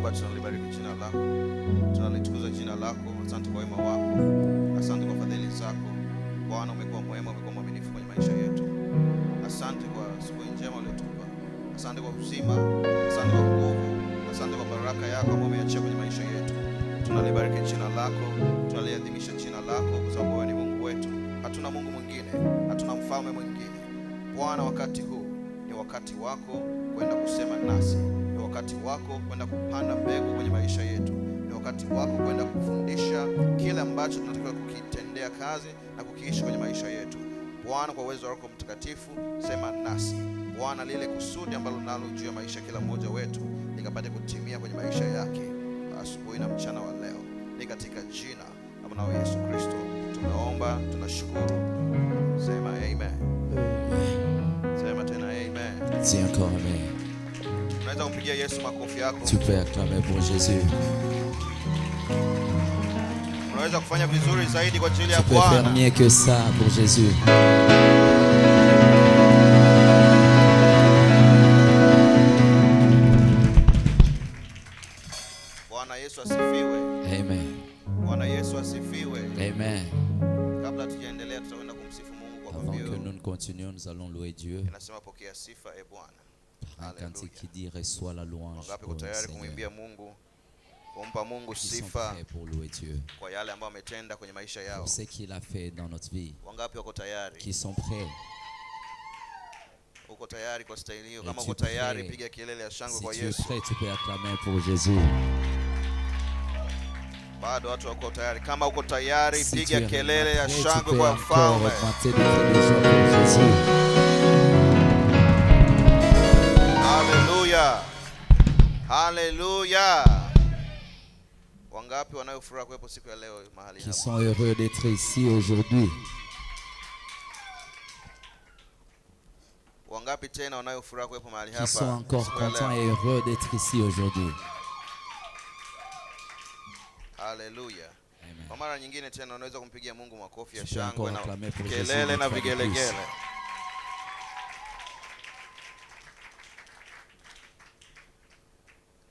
Baba, tunalibariki jina lako, tunalitukuza jina lako. Asante kwa wema wako, asante kwa fadhili zako. Bwana, umekuwa mwema, umekuwa mwaminifu kwenye maisha yetu. Asante kwa siku njema uliyotupa, asante kwa uzima, asante kwa nguvu, asante kwa baraka yako ambayo umeacha kwenye maisha yetu. Tunalibariki jina lako, tunaliadhimisha jina lako kwa sababu wewe ni Mungu wetu. Hatuna Mungu mwingine, hatuna mfalme mwingine. Bwana, wakati huu ni wakati wako kwenda kusema nasi. Ni wakati wako kwenda kupanda mbegu kwenye maisha yetu. Ni wakati wako kwenda kufundisha kile ambacho tunatakiwa kukitendea kazi na kukiishi kwenye maisha yetu. Bwana, kwa uwezo wako mtakatifu, sema nasi. Bwana, lile kusudi ambalo nalo juu ya maisha kila mmoja wetu likapate kutimia kwenye maisha yake asubuhi na mchana wa leo. Ni katika jina la Mwana Yesu Kristo tumeomba, tunashukuru. Sema amen. Sema tena amen. Dis encore amen. Unaweza kumpigia Yesu makofi yako. Tu peux acclamer pour Jésus. Unaweza kufanya vizuri zaidi kwa ajili ya Tu peux faire Bwana. mieux que ça pour Jésus. Bwana Yesu asifiwe. Amen. Bwana Yesu asifiwe. Amen. Kabla tujaendelea, tutakwenda kumsifu Mungu kwa Avant que pambio. nous ne continuions, nous allons louer Dieu. Inasema pokea sifa e Bwana. Un cantique qui dit reçois la louange Wangapi pour uko le tayari Seigneur. kumwimbia Mungu, kumpa Mungu Qui sont sifa prêts pour louer Dieu. kwa yale ambayo ametenda kwenye maisha yao? Pour ce qu'il a fait dans notre vie. Wangapi wako tayari? Qui sont prêts. Uko tayari kwa staili hiyo? Et Kama tu uko tayari, prêt. piga kelele ya shangwe Si kwa tu es Yesu. prêt, tu peux acclamer pour Jésus. Bado watu wako tayari. Kama uko tayari, Si tu piga es kelele ya prêt, tu shangwe peux kwa encore mfalme. augmenter des cris de joie pour Jésus. Haleluya. Haleluya. Wangapi wanayofuraha kuwepo siku ya leo mahali Qui hapa? sont heureux d'être ici aujourd'hui. Wangapi tena wanayofuraha kuwepo mahali Qui hapa? sont encore siku ya contents leo? et heureux d'être ici aujourd'hui. Haleluya. Amen. Kwa mara nyingine tena unaweza kumpigia Mungu makofi ya Tu peux shangwe encore na acclamer pour Jésus kelele une na fois de plus. vigelegele.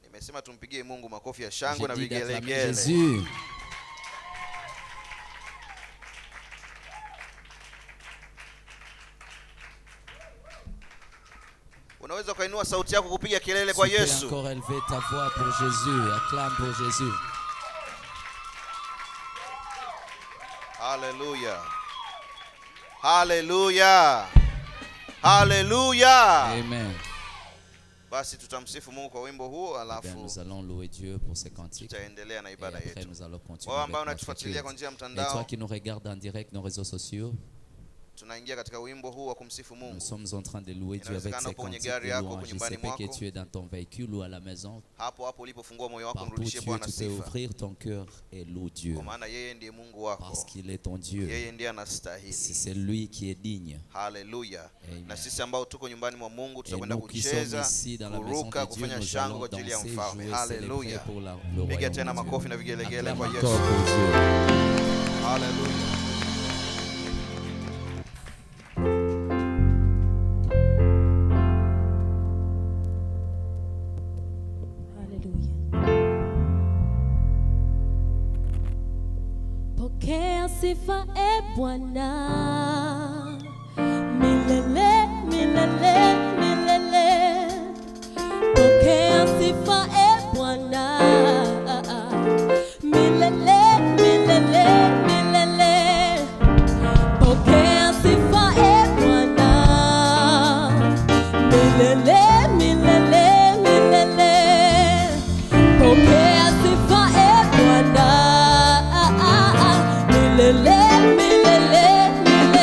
Nimesema tumpigie Mungu makofi ya shangwe na J'ai dit d'acclamer vigelegele. Jésus. Unaweza kuinua sauti yako kupiga kelele Tu kwa peux Yesu. encore élever ta voix pour Jésus. Acclame pour Jésus. Haleluya. Haleluya. Haleluya. Amen. Basi tutamsifu Mungu kwa wimbo huu, Bien, alafu nous allons louer Dieu pour ces cantiques. tutaendelea na Et ibada après, yetu. nous allons continuer Wao avec ambao notre unatufuatilia kwa culte. njia ya Et toi mtandao, qui nous regardes en direct nos réseaux sociaux, tunaingia katika wimbo huu wa kumsifu nous Mungu. sommes en train de louer Dieu avec Inawezekana ces upo kwenye cantiques gari de yako, louange. Je nyumbani sais pas que mwako. tu es dans ton véhicule ou à la maison. Hapo hapo ulipofungua moyo wako, Partout mrudishie tu Bwana peux sifa, ouvrir ton cœur et louer Dieu. kwa maana yeye ndiye Mungu Parce wako, qu'il est ton Dieu. yeye ndiye Si anastahili. c'est lui qui est digne. Haleluya. Amen. Na sisi ambao tuko nyumbani mwa Mungu Et tutakwenda nous qui sommes kucheza, ici dans la maison kuruka, de Dieu, kufanya nous shangwe allons kwa ajili ya danser, mfalme. jouer, célébrer Haleluya. pour le Piga royaume tena de makofi na Dieu. vigelegele Acclame kwa encore Yesu. pour Dieu. Haleluya. Haleluya. Pokea sifa e Bwana, milele milele milele. Pokea sifa e Bwana, milele milele milele. Pokea sifa e Bwana, milele milele milele. Pokea sifa e Bwana, milele milele milele.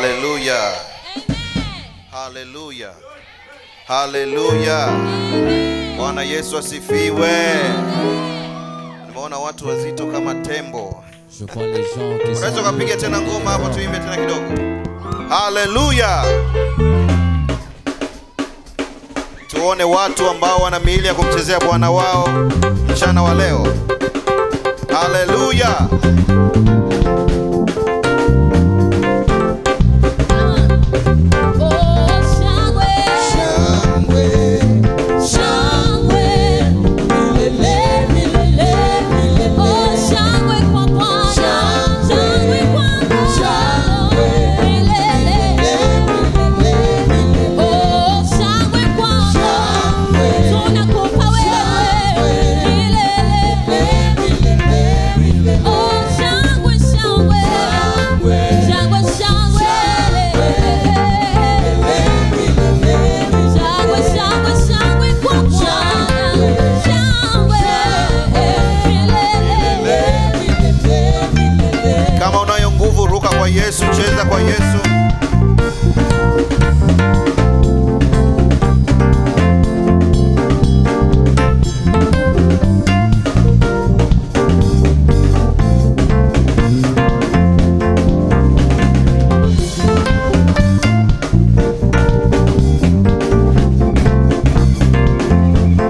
Haleluya. Haleluya. Haleluya. Bwana Yesu asifiwe. Nimeona watu wazito kama tembo. Je vois les gens qui Unaweza sont kupiga tena ngoma hapo, tuimbe tena kidogo. Haleluya. Tuone watu ambao wana miili ya kumchezea Bwana wao mchana wa leo. Haleluya. Kama unayo nguvu, ruka kwa Yesu, cheza kwa Yesu.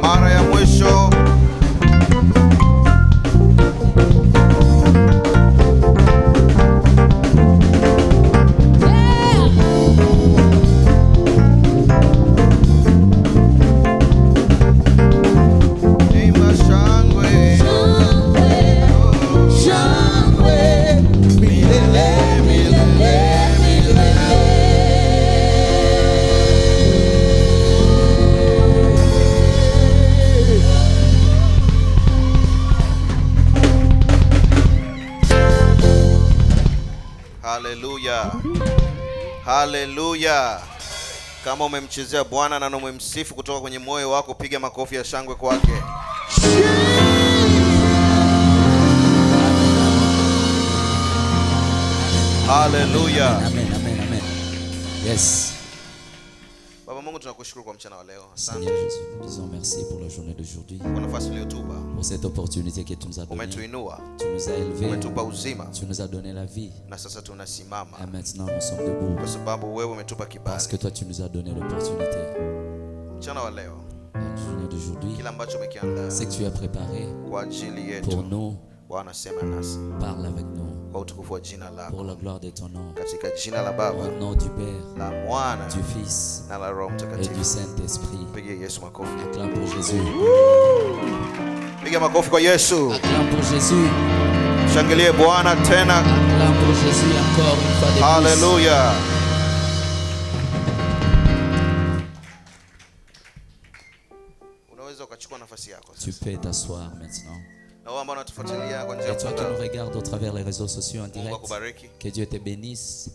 Mara ya mwisho. Haleluya. Haleluya. Kama umemchezea Bwana na umemsifu kutoka kwenye moyo wako, piga makofi ya shangwe kwake. Haleluya. Amen, amen, amen. Yes. Baba Mungu, tunakushukuru kwa mchana wa leo. Asante Seigneur Jésus, nous disons merci pour la journée d'aujourd'hui, kwa nafasi uliyotupa. pour cette opportunité que tu nous as donnée. Umetuinua, Tu nous as élevés, umetupa uzima, tu nous as donné la vie. na sasa tunasimama Et maintenant nous sommes debout kwa sababu wewe umetupa parce que kibali. toi tu nous as donné l'opportunité. Mchana wa leo, La journée d'aujourd'hui, kila ambacho umekiandaa c'est que tu as préparé kwa ajili pour yetu, nous, Bwana sema nasi parle avec nous, kwa utukufu wa jina pour lako, la gloire de ton nom, katika jina la Baba, au nom du Père, la Mwana du Fils na la Roho et du Mtakatifu. Saint-Esprit. Pigie Yesu makofi. Acclame pour Jésus. Piga makofi kwa Yesu. Acclame pour Jésus. Shangilie Bwana tena. Acclame pour Jésus encore une fois de plus. Haleluya. Unaweza ukachukua nafasi yako Tu sasa. peux t'asseoir maintenant. Na wao ambao wanatufuatilia kwa njia ya Et toi qui nous mtandao, regardes au travers les réseaux sociaux en Mungu direct, akubariki. que Dieu te bénisse.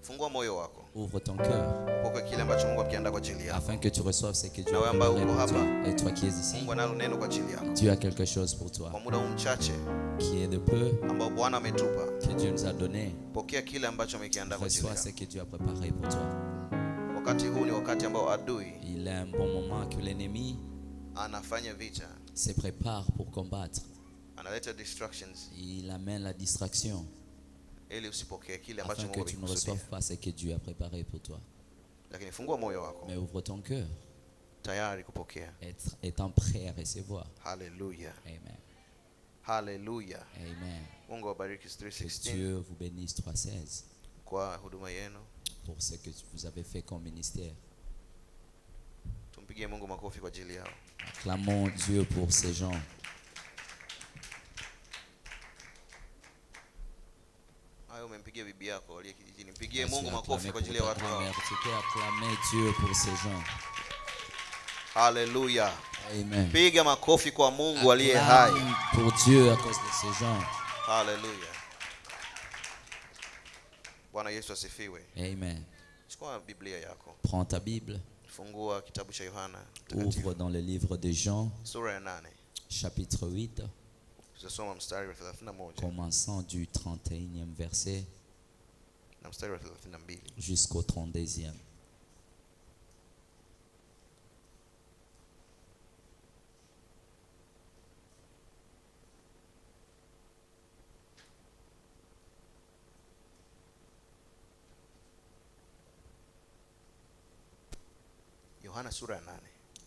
Fungua moyo wako. Ouvre ton cœur Pokea kile ambacho Mungu amekiandaa kwa ajili yako. afin que tu reçoives ce que Dieu Na a wewe ambaye préparé uko pour hapa, toi. Et toi qui es ici, Mungu analo neno kwa ajili yako. Dieu a quelque chose pour toi Kwa muda huu mchache qui est de peu ambao Bwana ametupa, que Dieu nous a donné. pokea kile ambacho amekiandaa kwa ajili Reçois ce yako. que Dieu a préparé pour toi. Wakati huu ni wakati ambao adui Il est un bon moment que l'ennemi anafanya vita, se prépare pour combattre. analeta distractions Il amène la distraction ili usipokee kile ambacho afin Mungu que tu ne amekusudia. reçoives pas ce que Dieu a préparé pour toi. Lakini fungua moyo wako, Mais ouvre ton cœur, tayari kupokea. étant prêt à recevoir. Haleluya. Amen. Haleluya. Amen. Mungu awabariki Que 316 Dieu vous bénisse 316 kwa huduma yenu. pour ce que vous avez fait comme ministère. Tumpigie Mungu makofi kwa ajili yao. Acclamons Dieu pour ces gens. Hayo umempigia bibi yako aliye kijijini. Mpigie Tu Mungu as makofi acclamé kwa pour ajili ya ta watu hao. grand-mère. Tu peux acclamer Dieu pour ces gens. Haleluya. Amen. Piga makofi kwa Mungu aliye hai. Acclame pour Dieu à cause de ces gens. Haleluya. Bwana Yesu asifiwe. Amen. Chukua Biblia yako. Prends ta Bible, Fungua kitabu cha Yohana ouvre Mtakatifu dans le livre de Jean, sura ya 8. chapitre 8, Tutasoma mstari wa 31. commençant du 31e verset na mstari wa 32. jusqu'au 32e. Yohana sura ya 8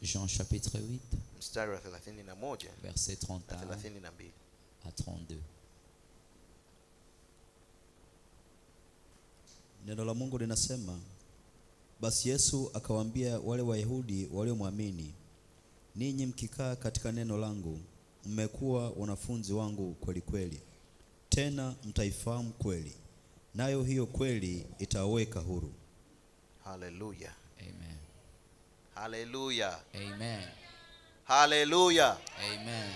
Jean chapitre 8, mstari wa 31 verset na 31 32. à 32. Neno la Mungu linasema, basi Yesu akawaambia wale Wayahudi waliomwamini, ninyi mkikaa katika neno langu, mmekuwa wanafunzi wangu kweli kweli. Tena mtaifahamu kweli, nayo hiyo kweli itawaweka huru. Haleluya. Amen. Haleluya. Amen. Haleluya. Amen.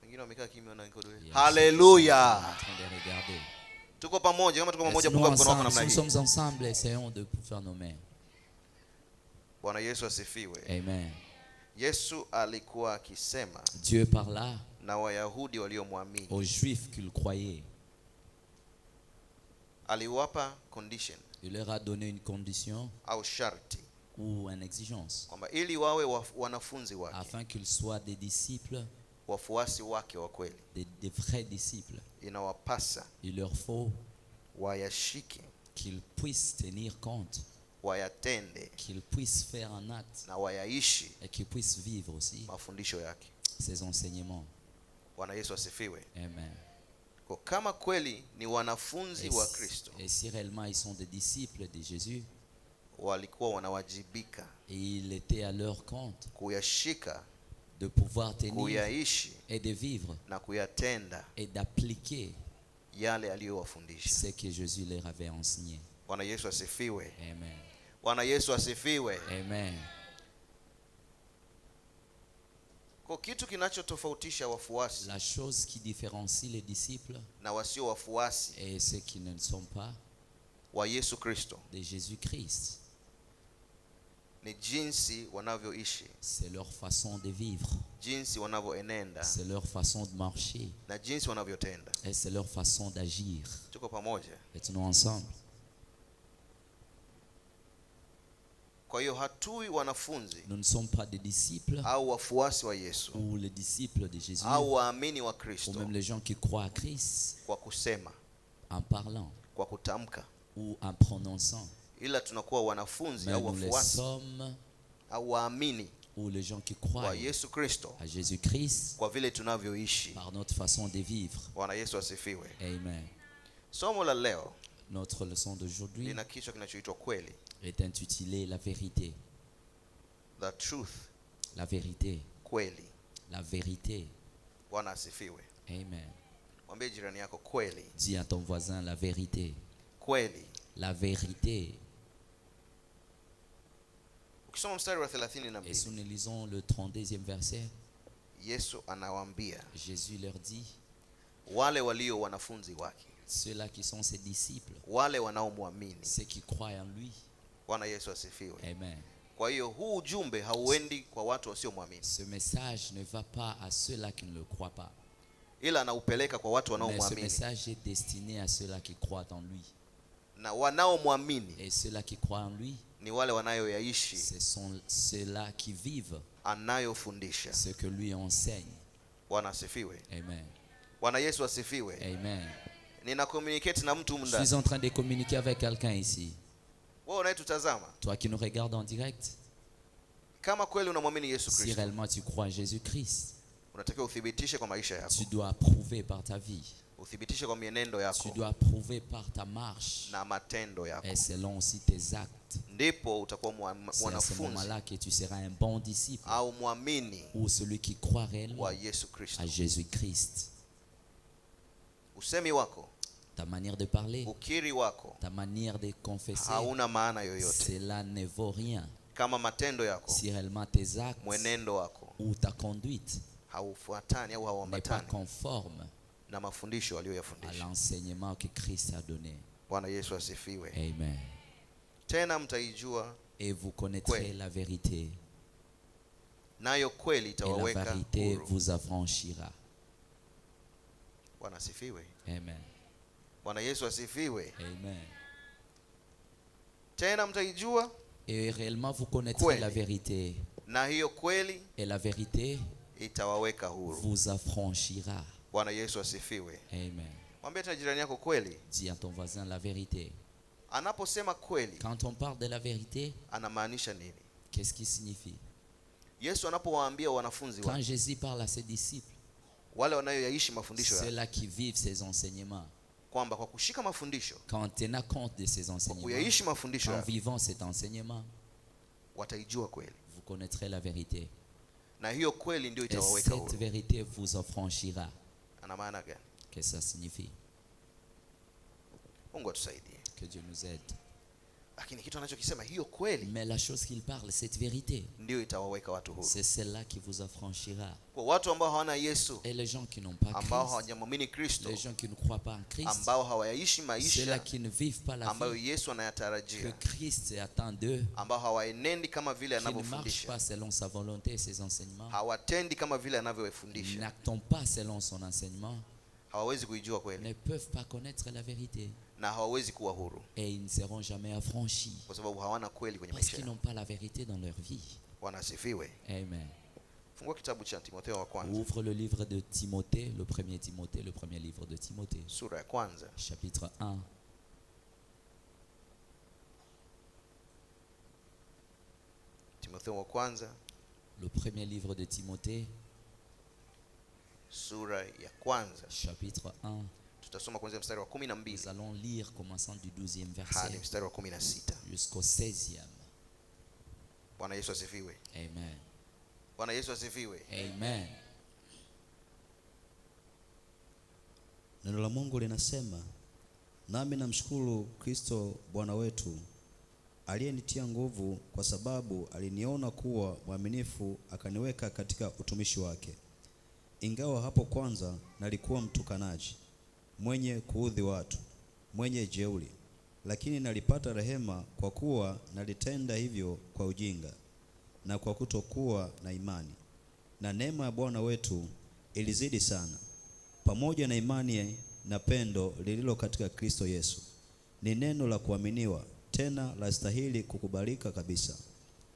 Wengine wamekaa kimya na nikodo. Il y a Haleluya. ceux qui sont en train de regarder. Tuko pamoja, kama tuko pamoja, Nous punga mkono wako ensemble, namna si nous hii. sommes ensemble, essayons de faire nos mains. Bwana Yesu asifiwe. Amen. Yesu alikuwa akisema Dieu parla na Wayahudi waliomwamini. aux Juifs qu'ils croyaient. Aliwapa condition Il leur a donné une condition au sharti ou une exigence kwamba ili wawe wanafunzi wake, afin qu'ils soient des disciples, wafuasi wake wa kweli, des vrais disciples. inawapasa Il leur faut wayashike, qu'ils puissent tenir compte, wayatende qu'ils puissent faire un acte na wayaishi et qu'ils puissent vivre aussi mafundisho yake. ces enseignements. Bwana Yesu asifiwe. Amen. Kwa kama kweli ni wanafunzi wa Kristo, Et si réellement ils sont des disciples de Jésus, walikuwa wanawajibika et il était à leur compte kuyashika, de pouvoir tenir kuyaishi et de vivre na kuyatenda et d'appliquer yale aliyowafundisha. ce que Jésus leur avait enseigné. Bwana Yesu asifiwe. Amen. Bwana Yesu asifiwe. Amen. Kwa kitu kinachotofautisha wafuasi La chose qui différencie les disciples na wasio wafuasi et ceux qui ne le sont pas wa Yesu Kristo de Jésus-Christ, ni jinsi wanavyoishi, c'est leur façon de vivre, jinsi wanavyoenenda c'est leur façon de marcher na jinsi wanavyotenda. et c'est leur façon d'agir. Tuko pamoja? Êtes-nous ensemble? Kwa hiyo hatui wanafunzi Nous ne sommes pas des disciples au wafuasi wa Yesu ou les disciples de Jésus au waamini wa ou Kristo même les gens qui croient à Christ kwa kusema, en parlant kwa kutamka, ou en prononçant, ila tunakuwa wanafunzi mais au nous les wafuasi sommes au waamini ou les gens qui wa croient Yesu Kristo à Jésus-Christ kwa vile tunavyoishi. par notre façon de vivre. Bwana Yesu asifiwe. Amen. Somo la leo Notre leçon d'aujourd'hui lina kichwa kinachoitwa kweli, est intitulée La vérité. the truth, La vérité. kweli. La vérité. Bwana asifiwe. Amen. Mwambie jirani yako kweli, Dis à ton voisin la vérité. kweli. La vérité. Ukisoma mstari wa Et si 32, nous lisons le 32e verset, Yesu anawaambia Jésus leur dit, wale walio wanafunzi wake, ceux-là qui sont ses disciples, wale wanaomwamini. ceux qui croient en lui. Bwana Yesu asifiwe. Amen. Kwa hiyo huu ujumbe hauendi kwa watu wasiomwamini, Ce message ne va pas à ceux-là qui ne le croient pas, ila anaupeleka kwa watu mais ce wanaomwamini, message est destiné à ceux-là qui croient en lui. na wanaomwamini Et ceux-là qui croient en lui, ni wale wanayoyaishi ce sont ceux-là qui vivent anayofundisha. ce que lui enseigne. Bwana asifiwe. Amen. Bwana Yesu asifiwe. Amen. Nina communicate na mtu Je suis mndani. en train de communiquer avec quelqu'un ici. Wewe unayetutazama, Toi qui nous regardes en direct, kama kweli unamwamini Yesu si Kristo, réellement tu crois en Jésus-Christ, unatakiwa uthibitishe kwa maisha yako, tu dois prouver par ta vie. uthibitishe kwa mienendo Tu yako dois prouver par ta marche na matendo yako, et selon aussi tes actes. ndipo utakuwa C'est à ce mwanafunzi moment-là que tu seras un bon disciple au mwamini ou celui qui croit réellement wa Yesu Kristo. à Jésus-Christ. Usemi wako, Ta manière de parler, ukiri wako ta manière de confesser, hauna maana yoyote cela ne vaut rien kama matendo yako, si réellement tes actes mwenendo wako ou ta conduite haufuatani au n'est pas hauambatani conforme na mafundisho à aliyoyafundisha. l'enseignement que Christ a donné. Bwana Yesu asifiwe. Amen. Tena mtaijua, Et vous connaîtrez Kweli. la vérité, nayo kweli et la itawaweka vérité huru. vous affranchira. Bwana asifiwe. Amen. Bwana Yesu asifiwe. Amen. tena mtaijua Et réellement, vous connaîtrez Kweli. la vérité. na hiyo kweli Et la vérité itawaweka huru. vous affranchira. Bwana Yesu asifiwe. Amen. Mwambie tena jirani yako kweli. Dis à ton voisin la vérité. Anaposema kweli Quand on parle de la vérité, anamaanisha nini? qu'est-ce qui signifie? Yesu anapowaambia wanafunzi Quand wake, Jésus parle à ses disciples, wale wanayoyaishi mafundisho yake, ceux-là qui vivent ses enseignements, kwamba kwa kushika mafundisho, quand on tient compte de ces kwa enseignements, kuyaishi mafundisho en yake, vivant cet enseignement, wataijua kweli, vous connaîtrez la vérité. na hiyo kweli ndio Et itawaweka cette huru. vérité vous affranchira. Ana maana gani? Qu'est-ce que ça signifie? Mungu atusaidie. Que Dieu nous aide. Lakini kitu anachokisema hiyo kweli Mais la chose qu'il parle, cette vérité, ndio itawaweka watu huru. c'est celle-là qui vous affranchira. Kwa watu ambao hawana Yesu, Et les gens qui n'ont pas ambao Christ, hawajamwamini Kristo, les gens qui ne croient pas en Christ, ambao hawayaishi ceux-là maisha qui ne vivent pas la ambayo vie Yesu que anayatarajia, Christ attend d'eux, ambao hawaenendi kama vile qui ne marchent anavyofundisha, pas selon sa volonté et ses enseignements, hawatendi kama vile anavyofundisha, n'actent pas selon son enseignement, hawawezi kuijua kweli ne peuvent pas connaître la vérité. na hawawezi kuwa huru, Et ils ne seront jamais affranchis kwa sababu hawana kweli kwenye parce maisha qu'ils yao. n'ont pas la vérité dans leur vie. Bwana asifiwe. Amen. Fungua kitabu cha Timotheo wa kwanza, Ouvre le livre de Timothée, le premier livre de Timothée, sura ya kwanza, chapitre 1. Timotheo wa kwanza Le premier livre de Timothée, sura ya kwanza, chapitre 1. tutasoma kuanzia mstari wa 12 Nous allons lire commençant du 12e hadi verset mstari wa 16. jusqu'au 16e. Bwana Yesu asifiwe. Amen. Bwana Yesu asifiwe. Amen. Neno la Mungu linasema, nami namshukuru Kristo Bwana wetu aliyenitia nguvu, kwa sababu aliniona kuwa mwaminifu akaniweka katika utumishi wake. Ingawa hapo kwanza nalikuwa mtukanaji, mwenye kuudhi watu, mwenye jeuri, lakini nalipata rehema, kwa kuwa nalitenda hivyo kwa ujinga na kwa kutokuwa na imani. Na neema ya Bwana wetu ilizidi sana, pamoja na imani na pendo lililo katika Kristo Yesu. Ni neno la kuaminiwa, tena la stahili kukubalika kabisa,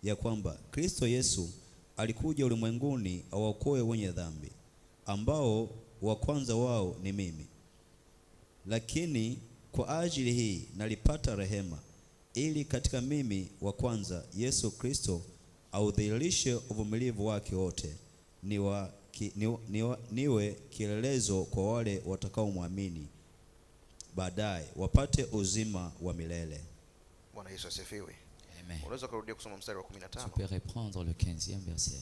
ya kwamba Kristo Yesu alikuja ulimwenguni awaokoe wenye dhambi, ambao wa kwanza wao ni mimi. Lakini kwa ajili hii nalipata rehema, ili katika mimi wa kwanza Yesu Kristo audhihirishe uvumilivu wake wote, niwe kielelezo kwa wale watakaomwamini baadaye, wapate uzima wa milele. Bwana Yesu asifiwe. Amen. Unaweza kurudia kusoma mstari wa Tu 15? peux reprendre le 15e verset.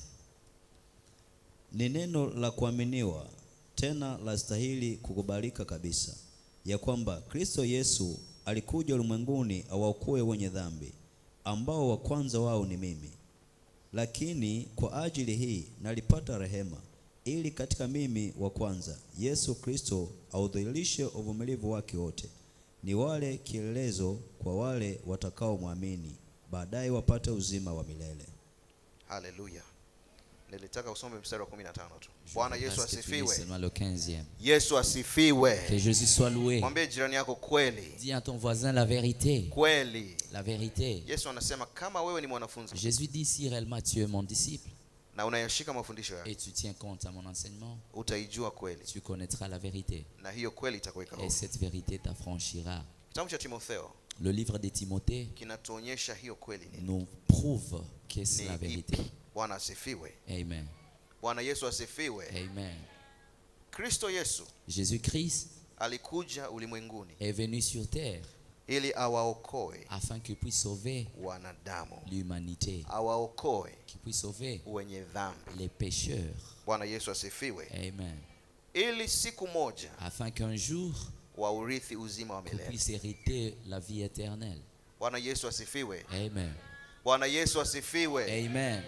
Ni neno la kuaminiwa, tena la stahili kukubalika kabisa, ya kwamba Kristo Yesu alikuja ulimwenguni awaokoe wenye dhambi, ambao wa kwanza wao ni mimi. Lakini kwa ajili hii nalipata rehema, ili katika mimi wa kwanza Yesu Kristo audhihirishe uvumilivu wake wote, ni wale kielelezo kwa wale watakaomwamini baadaye, wapate uzima wa milele. Haleluya. Nilitaka usome mstari wa 15 tu. Je Bwana voudrais Yesu que tu lises asifiwe. seulement le 15e. Yesu asifiwe. Que Jésus soit loué. Mwambie jirani yako kweli. Dis à ton voisin la vérité. Kweli. La vérité. Yesu anasema kama wewe ni mwanafunzi Jésus dit, si réellement tu es mon disciple na unayashika mafundisho yake, et tu tiens compte à mon enseignement, utaijua kweli tu connaîtras la vérité. na hiyo kweli itakuweka Et huru. cette vérité t'affranchira. Kitabu cha Timotheo Le livre de Timothée kinatuonyesha hiyo kweli ni nous prouve que c'est la ni vérité. ipi. Bwana asifiwe. Amen. Bwana Yesu asifiwe. Amen. Kristo Yesu Jésus-Christ alikuja ulimwenguni est venu sur terre ili awaokoe afin qu'il puisse sauver wanadamu, l'humanité, awaokoe qu'il puisse sauver wenye dhambi. les pécheurs. Bwana Yesu asifiwe. Amen. Ili siku moja Afin qu'un jour, waurithi uzima wa qu'on milele. puisse hériter la vie éternelle. Bwana Yesu asifiwe. Amen. Bwana Yesu asifiwe. Amen.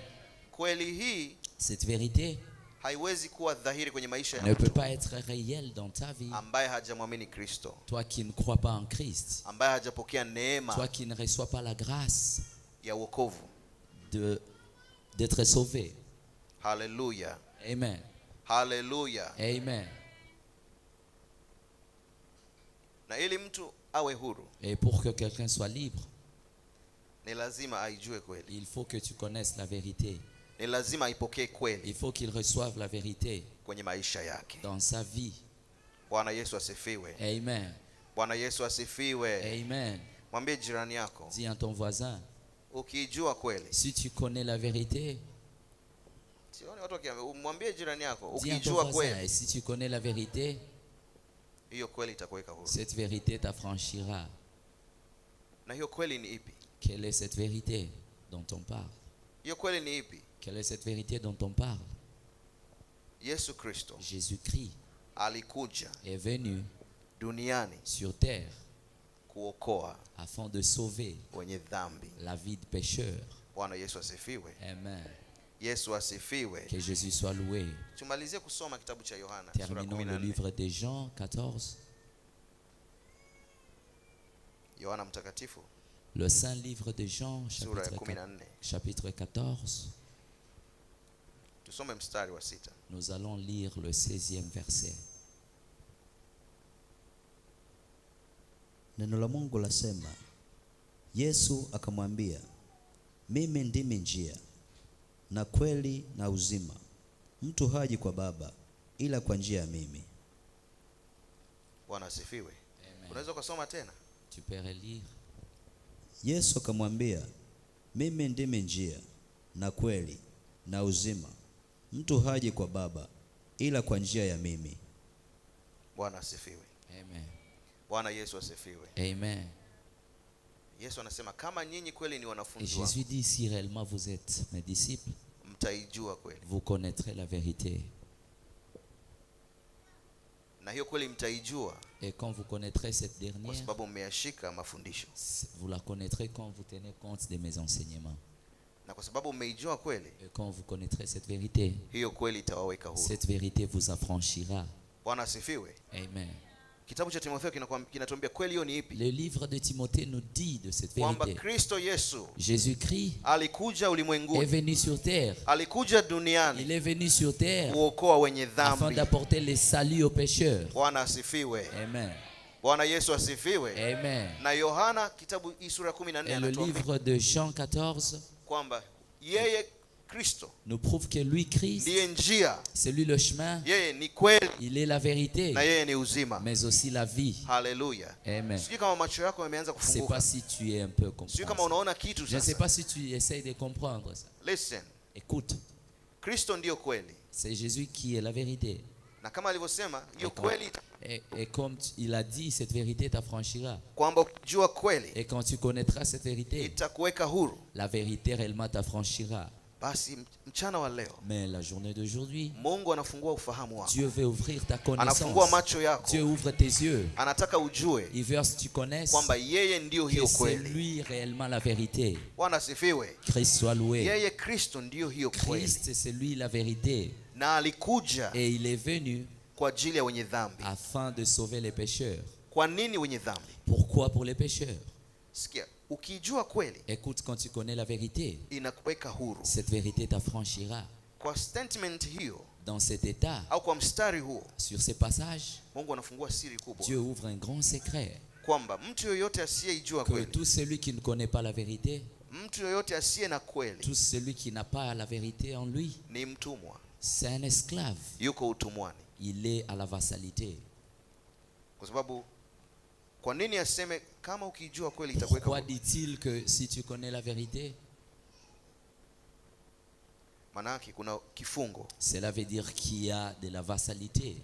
Kweli hii Cette vérité haiwezi kuwa dhahiri kwenye maisha ya ne peut mtu pas être réelle dans ta vie. ambaye hajamwamini Kristo, Toi qui ne crois pas en Christ, ambaye hajapokea toi neema qui ne reçois pas la grâce ya wokovu. d'être sauvé. Haleluya. Amen. Haleluya. Amen. Na ili mtu awe huru, Et pour que quelqu'un soit libre, ni lazima aijue kweli, il faut que tu connaisses la vérité. ni lazima aipokee kweli Il faut qu'il reçoive la vérité kwenye maisha yake. dans sa vie. Bwana Yesu asifiwe. Amen. Bwana Yesu asifiwe. Amen. Mwambie jirani yako, Dis à ton voisin, ukijua kweli. si tu connais la vérité, Sioni watu wakiambia, mwambie jirani yako, dis à ton ukijua voisin, kweli, et si tu connais la vérité, hiyo kweli itakuweka huru. cette vérité t'affranchira. Na hiyo kweli ni ipi? Quelle est cette vérité dont on parle? Hiyo kweli ni ipi? Quelle est cette vérité dont on parle? Yesu Kristo Jésus-Christ alikuja est venu duniani sur terre kuokoa afin de sauver wenye dhambi. la vie de pécheur. Bwana Yesu asifiwe. Amen. Yesu asifiwe. Que Jésus soit loué. Tumalizie kusoma kitabu cha Yohana sura Terminons le 14. livre de Jean 14, Yohana mtakatifu le saint livre de Jean, sura ya chapitre 14. chapitre 14. Tusome mstari wa 6. Nous allons lire le 16e verset. Neno la Mungu lasema, Yesu akamwambia, mimi ndimi njia na kweli na uzima. Mtu haji kwa Baba ila kwa njia ya mimi. Bwana asifiwe. Amen. Unaweza kusoma tena? Tu peux relire. Yesu akamwambia, mimi ndimi njia na kweli na uzima. Mtu haji kwa Baba ila kwa njia ya mimi. Bwana asifiwe. Amen. Bwana Yesu asifiwe. Amen. Yesu anasema kama nyinyi kweli ni Et wanafunzi Jésus wangu, dit, si réellement vous êtes mes disciples, mtaijua kweli. vous connaîtrez la vérité. Na hiyo kweli mtaijua Et quand vous connaîtrez cette kwa dernière, sababu mmeyashika mafundisho. vous la connaîtrez quand vous tenez compte de mes enseignements. Na kwa sababu mmeijua kweli, Et quand vous connaîtrez cette vérité, hiyo kweli itawaweka huru. cette vérité vous affranchira. Bwana asifiwe. Amen. Kitabu cha Timotheo kinatuambia kweli hiyo ni ipi? Le livre de Timothée nous dit de cette Kwamba vérité. Kristo Yesu Jésus-Christ alikuja est ulimwenguni, venu sur terre. alikuja duniani Il est venu sur terre kuokoa wenye afin dhambi. d'apporter le salut aux pécheurs. Bwana asifiwe. Amen. Bwana Yesu asifiwe. Amen. Na Yohana kitabu hii sura ya 14 Et le anatuambia livre de Jean 14 kwamba yeye Kristo nous prouve que lui, Christ, ndiye njia, c'est lui le chemin, yeye ni kweli, il est la vérité, na yeye ni uzima. mais aussi la vie. Haleluya. Amen. Sijui kama macho yako yameanza Je ne sais pas kufunguka. si tu es un peu Sijui kama compréhensif. unaona kitu Je ne sais sasa. pas si tu essayes de comprendre ça. Listen. Écoute, Kristo ndiyo kweli. c'est Jésus qui est la vérité. Na kama alivyosema hiyo Et kweli Et comme il a dit, cette vérité t'affranchira. kwamba ukijua kweli Et quand tu connaîtras cette vérité, itakuweka huru. la vérité réellement t'affranchira. Basi mchana wa leo Mais la journée d'aujourd'hui, Mungu anafungua ufahamu wako. Dieu veut ouvrir ta Anafungua connaissance. macho yako. Dieu ouvre tes yeux. Anataka ujue Il veut que tu connaisses kwamba yeye ndiyo que hiyo c'est kweli. lui réellement la vérité. Bwana asifiwe. Christ soit loué. Yeye Kristo ndiyo hiyo kweli. Christ, c'est lui la vérité. Na alikuja Et il est venu kwa ajili ya wenye dhambi. afin de sauver les pécheurs. Kwa nini wenye dhambi? Pourquoi pour les pécheurs? Sikia, ukijua kweli Écoute, quand tu connais la vérité, inakuweka huru. cette vérité t'affranchira. Kwa statement hiyo Dans cet état, au kwa mstari huo, sur ces passages, Mungu anafungua siri kubwa Dieu ouvre un grand secret. kwamba mtu yoyote asiyeijua Que kweli, tout celui qui ne connaît pas la vérité, mtu yoyote asiye na kweli tout celui qui n'a pas la vérité en lui, ni mtumwa, c'est un esclave. yuko utumwani. Il est à la vassalité. Kwa sababu kwa nini aseme kama ukijua kweli itakuweka Pourquoi huru? dit-il que si tu connais la vérité, Manake kuna kifungo. cela veut dire qu'il y a de la vassalité.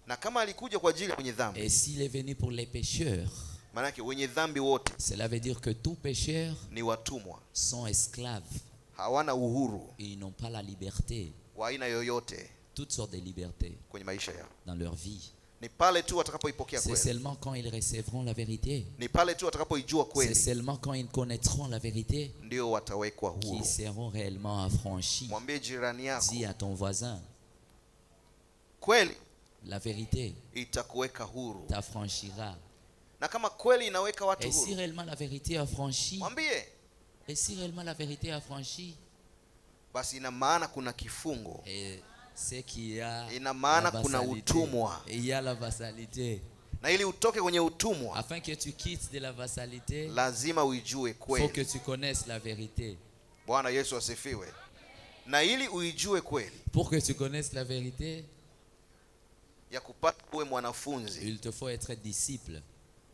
Na kama alikuja kwa ajili ya wenye dhambi, Et s'il est venu pour les pécheurs, manake wenye dhambi wote cela veut dire que tous pécheurs ni watumwa, sont esclaves hawana uhuru et ils n'ont pas la liberté, wa aina yoyote toutes sortes de libertés kwenye maisha yao. dans leur vie. Ni pale tu watakapoipokea C'est kweli, seulement quand ils recevront la vérité, ni pale tu watakapoijua c'est kweli, seulement quand ils connaîtront la vérité ndio watawekwa huru. qu'ils seront réellement affranchis. Mwambie jirani yako Dis à ton voisin, kweli la vérité itakuweka huru. t'affranchira. Na kama kweli inaweka watu Et si huru, réellement la vérité affranchit, mwambie et si réellement la vérité affranchit, basi ina maana kuna kifungo, et c'est qu'il y a ina maana la kuna vassalité. utumwa. Et il y a la vassalité. Na ili utoke kwenye utumwa, afin que tu quittes de la vassalité, lazima uijue il faut que kweli. tu connaisses la vérité. Bwana Yesu asifiwe. Na ili uijue kweli, Pour que tu connaisses la vérité, ya kupata uwe mwanafunzi, il te faut être disciple.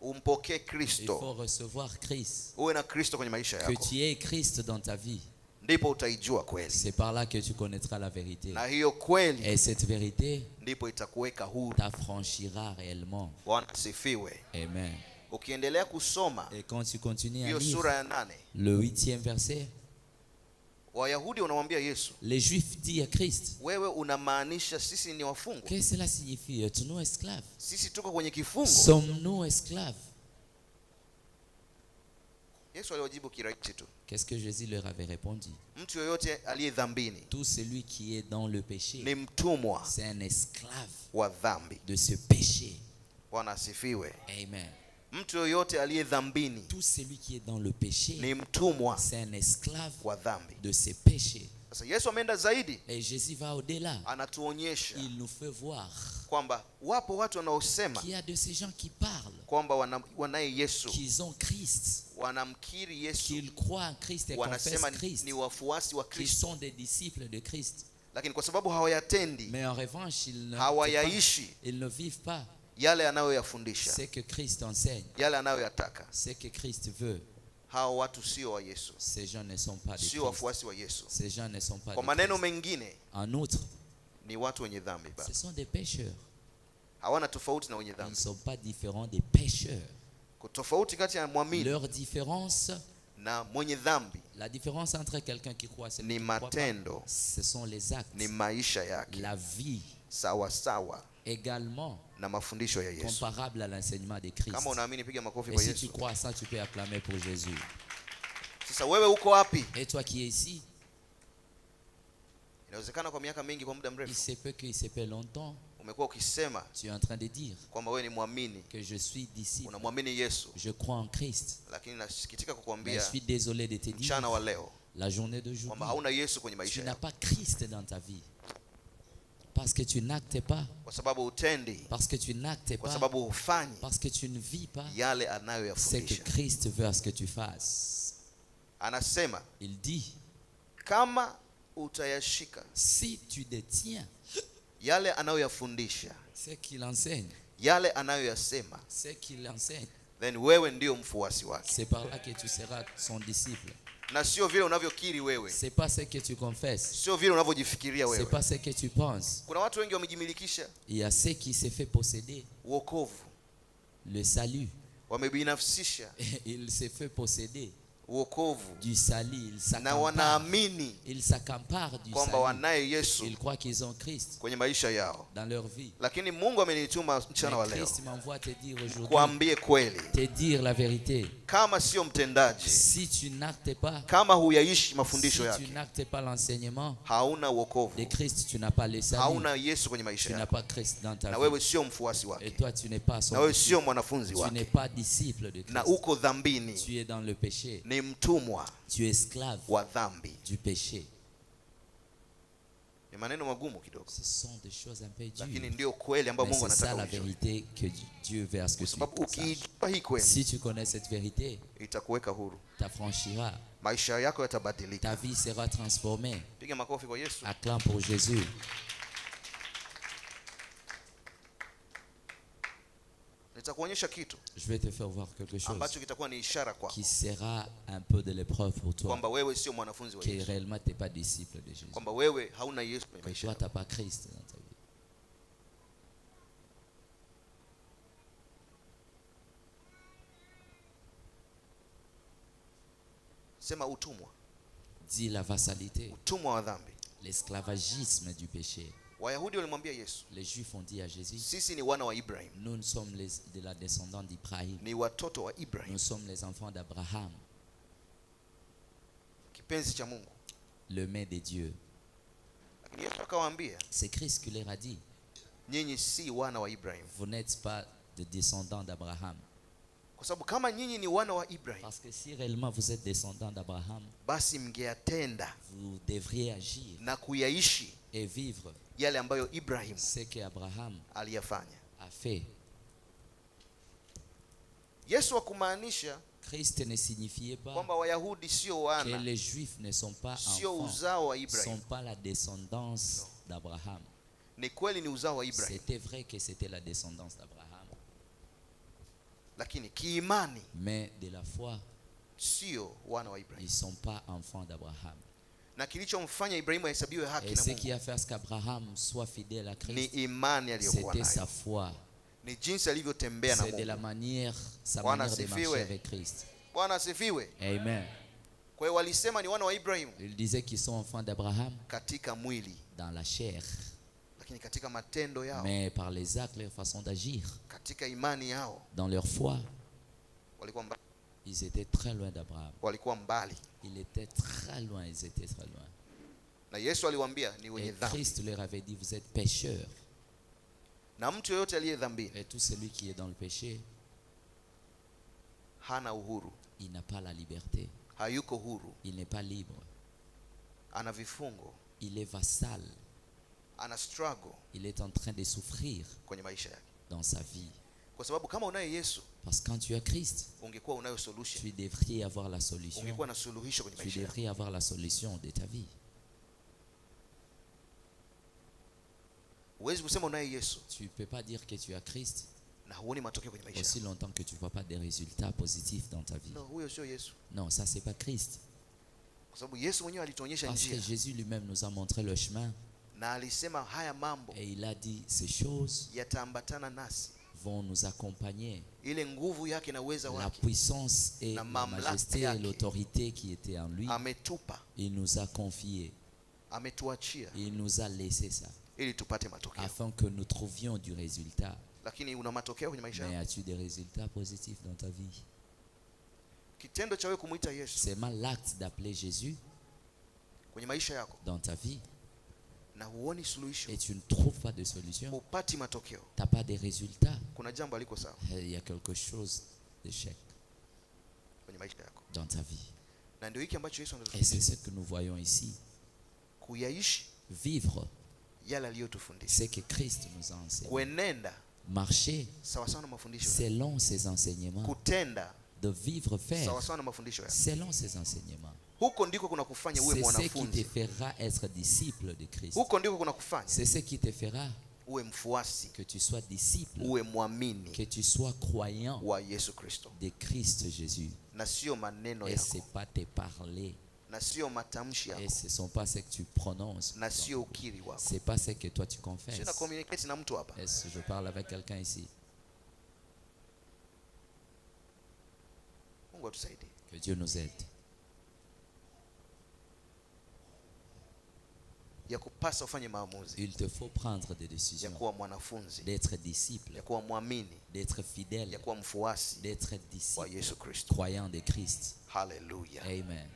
umpokee Il Kristo, faut recevoir Christ. uwe na Kristo kwenye maisha Que yako, tu aies Christ dans ta vie. ndipo utaijua kweli. C'est par là que tu connaîtras la vérité. Na hiyo kweli Et cette vérité ndipo itakuweka huru. t'affranchira réellement. Bwana asifiwe. Amen. Ukiendelea kusoma Et quand tu continues à hiyo lire sura ya 8, le 8e verset, Wayahudi wanamwambia Yesu, les Juifs disent à Christ, wewe unamaanisha sisi ni wafungwa? qu'est-ce que cela signifie? Êtes-nous esclaves? Sisi tuko kwenye kifungo? Sommes-nous esclaves? Yesu aliwajibu kirahisi tu, Qu'est-ce que Jésus leur avait répondu? mtu yoyote aliye dhambini Tout celui qui est dans le péché, ni mtumwa c'est un esclave wa dhambi. de ce péché. Bwana asifiwe. Amen. Mtu yoyote aliye dhambini Tout celui qui est dans le péché, ni mtumwa c'est un esclave wa dhambi. de ce péché. Sasa Yesu ameenda zaidi, Et Jésus va au-delà. anatuonyesha Il nous fait voir kwamba wapo watu wanaosema qu'il y a de ces gens qui parlent, kwamba wanaye Yesu, qu'ils ont Christ, wanamkiri Yesu, qu'ils croient en Christ et wanasema confessent Christ, ni wafuasi wa qu'ils Kristo, sont des disciples de Christ. lakini kwa sababu hawayatendi, Mais en revanche, ils hawayaishi ne vivent pas yale anayoyafundisha, ce que Christ enseigne, yale anayoyataka, ce que Christ veut. hao watu sio wa Yesu, Ces gens ne sont pas de sio Christ. wafuasi wa Yesu. Ces gens ne sont pas Kwa de maneno Christ. mengine En outre, ni watu wenye dhambi ce baba, sont des pécheurs. hawana tofauti na wenye Ils ne dhambi. sont pas différents des pécheurs. Tofauti kati ya mwamini Leur différence, na mwenye dhambi la différence entre quelqu'un qui croit et celui ni qui ne croit pas, matendo, ce sont les actes, ni maisha yake la vie, sawa sawa également na mafundisho ya Yesu. comparable à l'enseignement de Christ. Kama unaamini, piga makofi Et kwa si tu Yesu. crois à ça, tu peux acclamer pour Jésus. Sasa wewe uko wapi? Et toi qui es ici, Inawezekana kwa miaka mingi, kwa muda il mrefu se peut qu'il se fait longtemps, umekuwa ukisema tu es en train de dire kwamba wewe ni mwamini, que je suis disciple, unamwamini Yesu, je crois en Christ. lakini nasikitika Mais je kukuambia suis désolé de te dire, mchana wa leo la journée d'aujourd'hui, kwamba hauna Yesu kwenye tu maisha n'as yako, pas Christ dans ta vie. Parce que tu n'actes pas, kwa sababu utendi, parce que tu n'actes kwa pas, sababu hufanyi parce que tu ne vis pas yale ce que anayoyafundisha. Christ veut à ce que tu fasses. Anasema Il dit, kama utayashika si tu détiens yale anayoyafundisha, ce qu'il enseigne, yale anayoyasema, ce qu'il enseigne, then wewe ndio mfuasi wake, c'est par là que tu seras son disciple. na sio vile unavyokiri wewe, C'est pas ce que tu confesses, sio vile unavyojifikiria c'est wewe. pas ce que tu penses. Kuna watu wengi wamejimilikisha Il y a ceux qui se fait posséder uokovu, le salut. wamebinafsisha Il se fait posséder uokovu du salut. Il na s'accapare. wanaamini Ils s'accaparent du kwamba salut. wanaye Yesu Ils croient qu'ils ont Christ kwenye maisha yao, dans leur vie. lakini Mungu amenituma mchana wa Mais leo Christ m'envoie te dire aujourd'hui, kuambie kweli, te dire la vérité. kama sio mtendaji, Si tu n'actes pas, kama huyaishi si mafundisho tu yake, n'actes pas l'enseignement hauna de uokovu, Christ, tu n'as pas le salut. hauna Yesu kwenye maisha Tu n'as yako, pas Christ dans ta na vie. wewe sio mfuasi Et wake, toi, tu n'es pas son na wewe disciple. sio mwanafunzi Tu n'es wake, pas disciple de na Christ. uko dhambini, Tu es dans le péché. ni mtumwa Tu es esclave wa dhambi. du péché. Ni maneno magumu kidogo, Ce sont des choses un peu lakini dures. ndio kweli ambayo Mais Mungu c'est ça anataka la ujue, vérité que Dieu veut à ce que kwa tu sababu saches. ukiijua hii kweli Si tu connais cette vérité, itakuweka huru, t'affranchiras. maisha yako yatabadilika. Ta vie sera transformée. Piga makofi kwa Yesu. Acclame pour Jésus. Nitakuonyesha kitu Je vais te faire voir quelque chose ambacho kitakuwa ni ishara kwako qui sera un peu de l'épreuve pour toi. kwamba wewe sio mwanafunzi wa Que Yesu, réellement tu n'es pas disciple de Jésus. kwamba wewe hauna Yesu kwenye Que maisha toi, yako. tu n'as pas Christ dans ta vie. Sema utumwa, Dis la vassalité, utumwa wa dhambi. l'esclavagisme du péché. Wayahudi walimwambia Yesu, Les Juifs ont dit à Jésus, sisi ni wana wa Ibrahim, nous sommes de la descendance d'Ibrahim. ni watoto wa Ibrahim, Nous sommes les enfants d'Abraham, kipenzi cha Mungu. le de Dieu. Lakini Yesu akawaambia, C'est Christ qui leur a dit, nyinyi si wana wa Ibrahim, vous n'êtes pas des descendants d'Abraham. kwa sababu kama nyinyi ni wana wa Ibrahim, Parce que si réellement vous êtes descendants d'Abraham, basi mngeyatenda vous devriez agir na kuyaishi et vivre yale ambayo Ibrahim ce qu'Abraham aliyafanya. a fait. Yesu hakumaanisha Christ ne signifiait pas kwamba Wayahudi sio que wana, les Juifs ne sont pas sio enfants, uzao wa ne sont Ibrahim. pas la descendance d'Abraham. Ni kweli ni uzao wa Ibrahim, C'était vrai que c'était la descendance d'Abraham, lakini kiimani mais de la foi, sio wana wa Ibrahim. ils ne sont pas enfants d'Abraham. Na kilichomfanya Ibrahimu ahesabiwe haki Et na ce qui Mungu a fait qu'Abraham soit fidèle à ni Christ, imani aliyokuwa c'était sa nayo, foi. ni jinsi alivyotembea na C'est de la Mungu. manière, sa Bwana manière de marcher asifiwe. avec Christ. Bwana asifiwe. Amen. Kwa hiyo walisema ni wana wa Ibrahimu Il disait qu'ils sont enfants d'Abraham katika mwili, dans la chair, lakini katika matendo yao, mais par les actes, leur façon d'agir, katika imani yao dans leur foi, walikuwa mbali, ils étaient très loin d'Abraham. walikuwa mbali. Ils étaient très loin, ils étaient très loin. Na Yesu aliwaambia ni wenye Et dhambi, Christ leur avait dit, vous êtes pécheurs. na mtu yoyote aliyedhambini Et tout celui qui est dans le péché, hana uhuru, il n'a pas la liberté. hayuko huru, Il n'est pas libre. ana vifungo, Il est vassal. ana struggle Il est en train de souffrir kwenye maisha yake, dans sa vie. kwa sababu kama unaye Yesu Parce que quand tu as Christ, ungekuwa unayo solution, tu devrais avoir la solution. ungekuwa na suluhisho kwenye Tu maisha yako. devrais avoir la solution de ta vie. Huwezi kusema unaye Yesu Tu ne peux pas dire que tu as Christ na huoni matokeo kwenye maisha aussi yako. longtemps que tu ne vois pas des résultats positifs dans ta vie. No, huyo sio Yesu, Non, ça c'est pas Christ. kwa sababu Yesu mwenyewe alituonyesha Parce que njia Jésus lui-même nous a montré le chemin na alisema haya mambo et il a dit ces choses yataambatana nasi. vont nous accompagner. Ile nguvu yake na uweza La wake puissance et Na la mamlaka majesté et yake. l'autorité qui étaient en lui, ametupa, il nous a confié. ametuachia Il nous a laissé ça ili tupate matokeo. afin que nous trouvions du résultat. Lakini una matokeo kwenye maisha Mais yako? as-tu des résultats positifs dans ta vie? Kitendo cha wewe kumuita Yesu Seulement l'acte d'appeler Jésus kwenye maisha yako dans ta vie na huoni suluhisho, et tu ne trouves pas de solution, upati matokeo, tu n'as pas de résultats, kuna jambo aliko sawa il y a quelque chose d'échec kwenye maisha yako. dans ta vie. Na ndio hiki ambacho Yesu Et c'est anatufundisha, ce que nous voyons ici. kuyaishi Vivre yale aliyotufundisha, ce que Christ nous a enseigné. kuenenda Marcher sawa sawa na mafundisho yake, selon ses enseignements. kutenda De vivre, faire sawa sawa na mafundisho yake. selon ses enseignements. Huko ndiko kuna kufanya uwe C'est ce qui te mwanafunzi, fera être disciple de Christ. huko ndiko kuna kufanya C'est ce qui te fera uwe mfuasi, que tu sois disciple, uwe mwamini que tu sois croyant wa Yesu Kristo, de Christ Jésus. na sio maneno Et ce yako, n'est pas te parler. na sio matamshi Et yako, ce ne sont pas ce que tu prononces. na sio ukiri wako. Ce n'est pas ce que toi tu confesses. Sina communicate na mtu hapa. Est-ce que je parle avec quelqu'un ici? Mungu atusaidie. Que Dieu nous aide. Ya kupasa ufanye maamuzi Il te faut prendre des ya décisions, kuwa mwanafunzi, d'être disciple, ya kuwa mwamini, d'être fidèle, ya kuwa mfuasi d'être wa disciple, Yesu Kristo. croyant de Christ. Haleluya. Amen.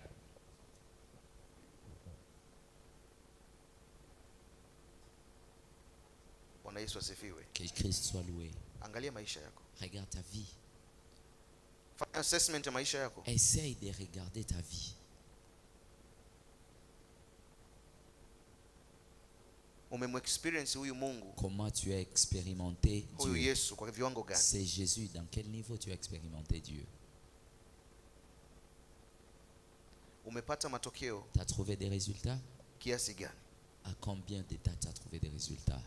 Bwana Yesu asifiwe. Que Christ soit loué. Angalia maisha yako, Regarde ta vie. fanya assessment ya maisha yako. Essaye de regarder ta vie. Umemexperience huyu Mungu, Comment tu as expérimenté huyu Dieu? Yesu kwa viwango gani? C'est Jésus. Dans quel niveau tu as expérimenté Dieu? Umepata matokeo Tu as trouvé des résultats? kiasi gani? À combien d'états tu as trouvé des résultats?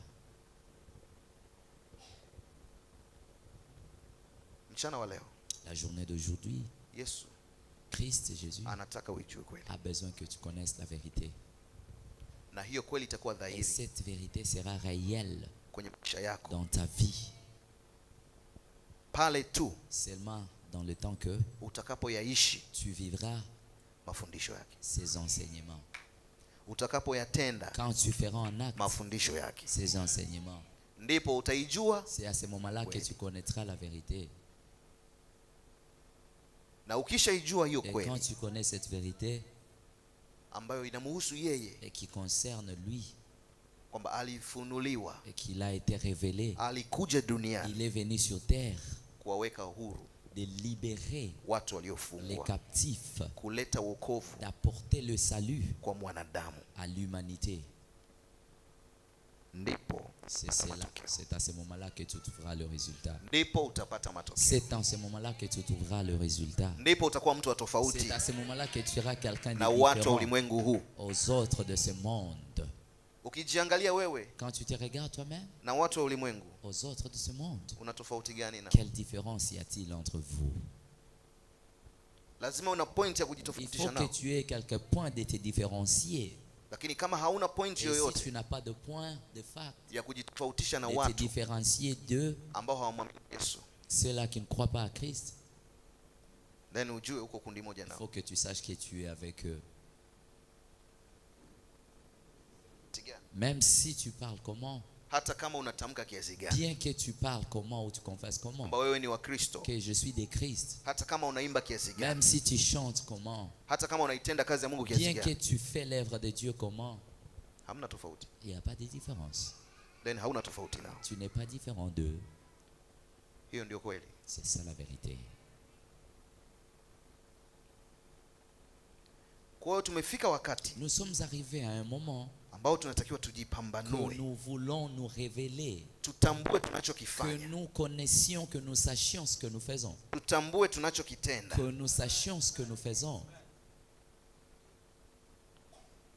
Mchana wa leo La journée d'aujourd'hui, Yesu Christ Jésus anataka uijue kweli, a besoin que tu connaisses la vérité. na hiyo kweli itakuwa Et dhahiri cette vérité sera réelle kwenye maisha yako dans ta vie. pale tu Seulement dans le temps que utakapoyaishi tu vivras mafundisho yake, ces enseignements. utakapoyatenda Quand tu feras en acte mafundisho yake, ces enseignements, ndipo utaijua, c'est à ce moment-là que Oui. tu connaîtras la vérité. na ukishaijua hiyo Et quand kweli tu connais cette vérité ambayo inamuhusu yeye, et qui concerne lui kwamba alifunuliwa, et qu'il a été révélé, alikuja duniani il est venu sur terre kuwaweka huru de libérer watu les waliofungwa, captifs, kuleta wokovu d'apporter le salut kwa mwanadamu, à l'humanité. ndipo c'est à ce moment-là que tu trouveras le résultat. ndipo utapata matokeo, C'est en ce moment-là que tu trouveras le résultat. ndipo utakuwa mtu wa tofauti C'est à ce moment-là que tu seras quelqu'un de na watu wa différent ulimwengu huu. aux autres de ce monde. Ukijiangalia wewe Quand tu te regardes toi-même, na watu wa ulimwengu, aux autres de ce monde, una tofauti gani nao? quelle différence y a-t-il entre vous? Lazima una point ya Il kujitofautisha faut que nao, tu aies quelques points de te différencier. lakini kama hauna point Et si yoyote tu n'as pas de point de fact ya kujitofautisha na de te watu différencier d'eux, ambao hawamwamini Yesu, ceux-là qui ne croient pas à Christ, then ujue uko kundi moja il nao. faut que tu saches que tu es avec eux. Tiga. Même si tu parles comment, Hata kama unatamka kiasi gani bien que tu parles comment ou tu confesses comment, kwamba wewe ni wa Kristo, que je suis de Christ, hata kama unaimba kiasi même gani, si tu chantes comment, hata kama unaitenda kazi ya Mungu kiasi bien que gani, tu fais l'œuvre de Dieu comment, hamna tofauti, il n'y a pas de différence. then hauna tofauti nao. Tu n'es pas différent d'eux. Hiyo ndio kweli. C'est ça la vérité. Kwa hiyo tumefika wakati Nous sommes arrivés à un moment ambao tunatakiwa que tujipambanue, nous voulons nous révéler, tutambue que tunachokifanya, nous connaissions, que nous sachions ce que nous faisons, tutambue tunachokitenda. que nous sachions ce que nous faisons.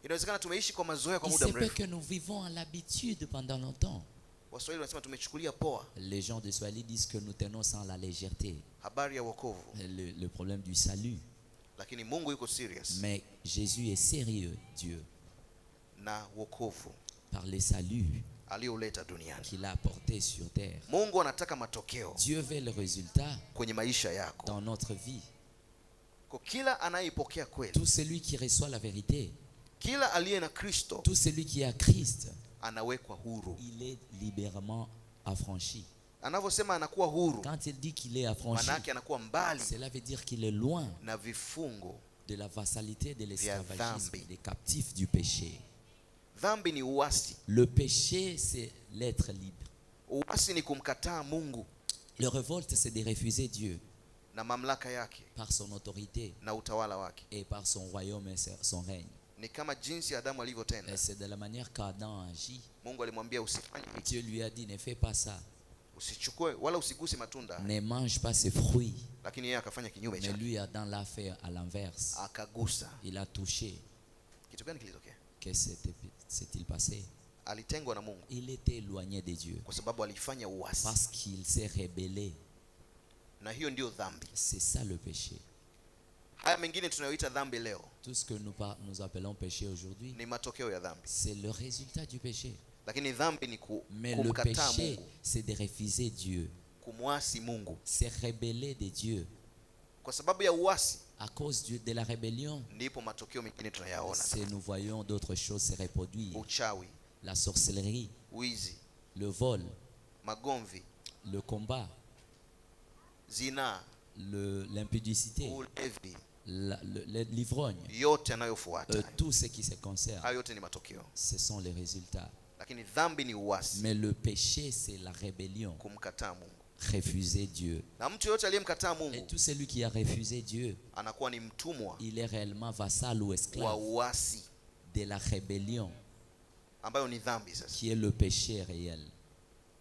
Inawezekana tumeishi kwa mazoea kwa Il muda se peut mrefu. que nous vivons à l'habitude pendant longtemps. Waswahili wanasema tumechukulia poa Les gens de Swahili disent que nous tenons sans la légèreté habari ya wokovu, le problème du salut. lakini Mungu yuko serious Mais Jésus est sérieux, Dieu, na wokovu par le salut alioleta duniani. qu'il a apporté sur terre. Mungu anataka matokeo Dieu veut le résultat kwenye maisha yako. dans notre vie. Kwa kila anayeipokea kweli, Tout celui qui reçoit la vérité, kila aliye na Kristo tout celui qui a Christ, anawekwa huru. il est libérément affranchi. Anavyosema anakuwa huru, Quand il dit qu'il est affranchi, manake anakuwa mbali cela veut dire qu'il est loin na vifungo. de la vassalité, de l'esclavagisme, dhambi. des captifs du péché. Dhambi ni uasi. Le péché, c'est l'être libre. Uasi ni kumkataa Mungu Le révolte, c'est de refuser Dieu na mamlaka yake par son autorité na utawala wake. et par son royaume et son règne. Ni kama jinsi Adamu alivyotenda. Et c'est de la manière qu'Adam agit. Mungu alimwambia usifanye hiki, Dieu lui a dit, ne fais pas ça, usichukue wala usiguse matunda, ne mange pas ces fruits. lakini yeye akafanya kinyume Mais chake, lui, Adam l'a fait à l'inverse. akagusa. Il a touché. Kitu gani kilitokea? Qu'est-ce s'est-il passé? Alitengwa na Mungu Il était éloigné de Dieu kwa sababu alifanya uasi, parce qu'il s'est rebellé. na hiyo ndio dhambi. C'est ça le péché. Haya mengine tunayoita dhambi leo Tout ce que nous appelons péché aujourd'hui, ni matokeo ya dhambi, c'est le résultat du péché. lakini dhambi ni Mais le kumkataa péché, Mungu, c'est de refuser Dieu. kumwasi Mungu. C'est rebeller de Dieu. Kwa sababu ya uasi À cause de la rébellion, ndipo matokeo mengine tunayaona: nous voyons d'autres choses se reproduire. uchawi, La sorcellerie, wizi, le vol, magomvi, le combat, zinaa, l'impudicité, ulevi, l'ivrogne, yote yanayofuata. tout ce qui se concerne, Hayo yote ni matokeo, ce sont les résultats. lakini dhambi ni uasi, Mais le péché, c'est la rébellion, kumkataa Mungu. refuser Dieu. Na mtu yote aliyemkataa Et Mungu tout celui qui a refusé Dieu, anakuwa ni mtumwa il est réellement vassal ou wa esclave uasi, de la rébellion, ambayo ni dhambi. Sasa qui est le péché réel.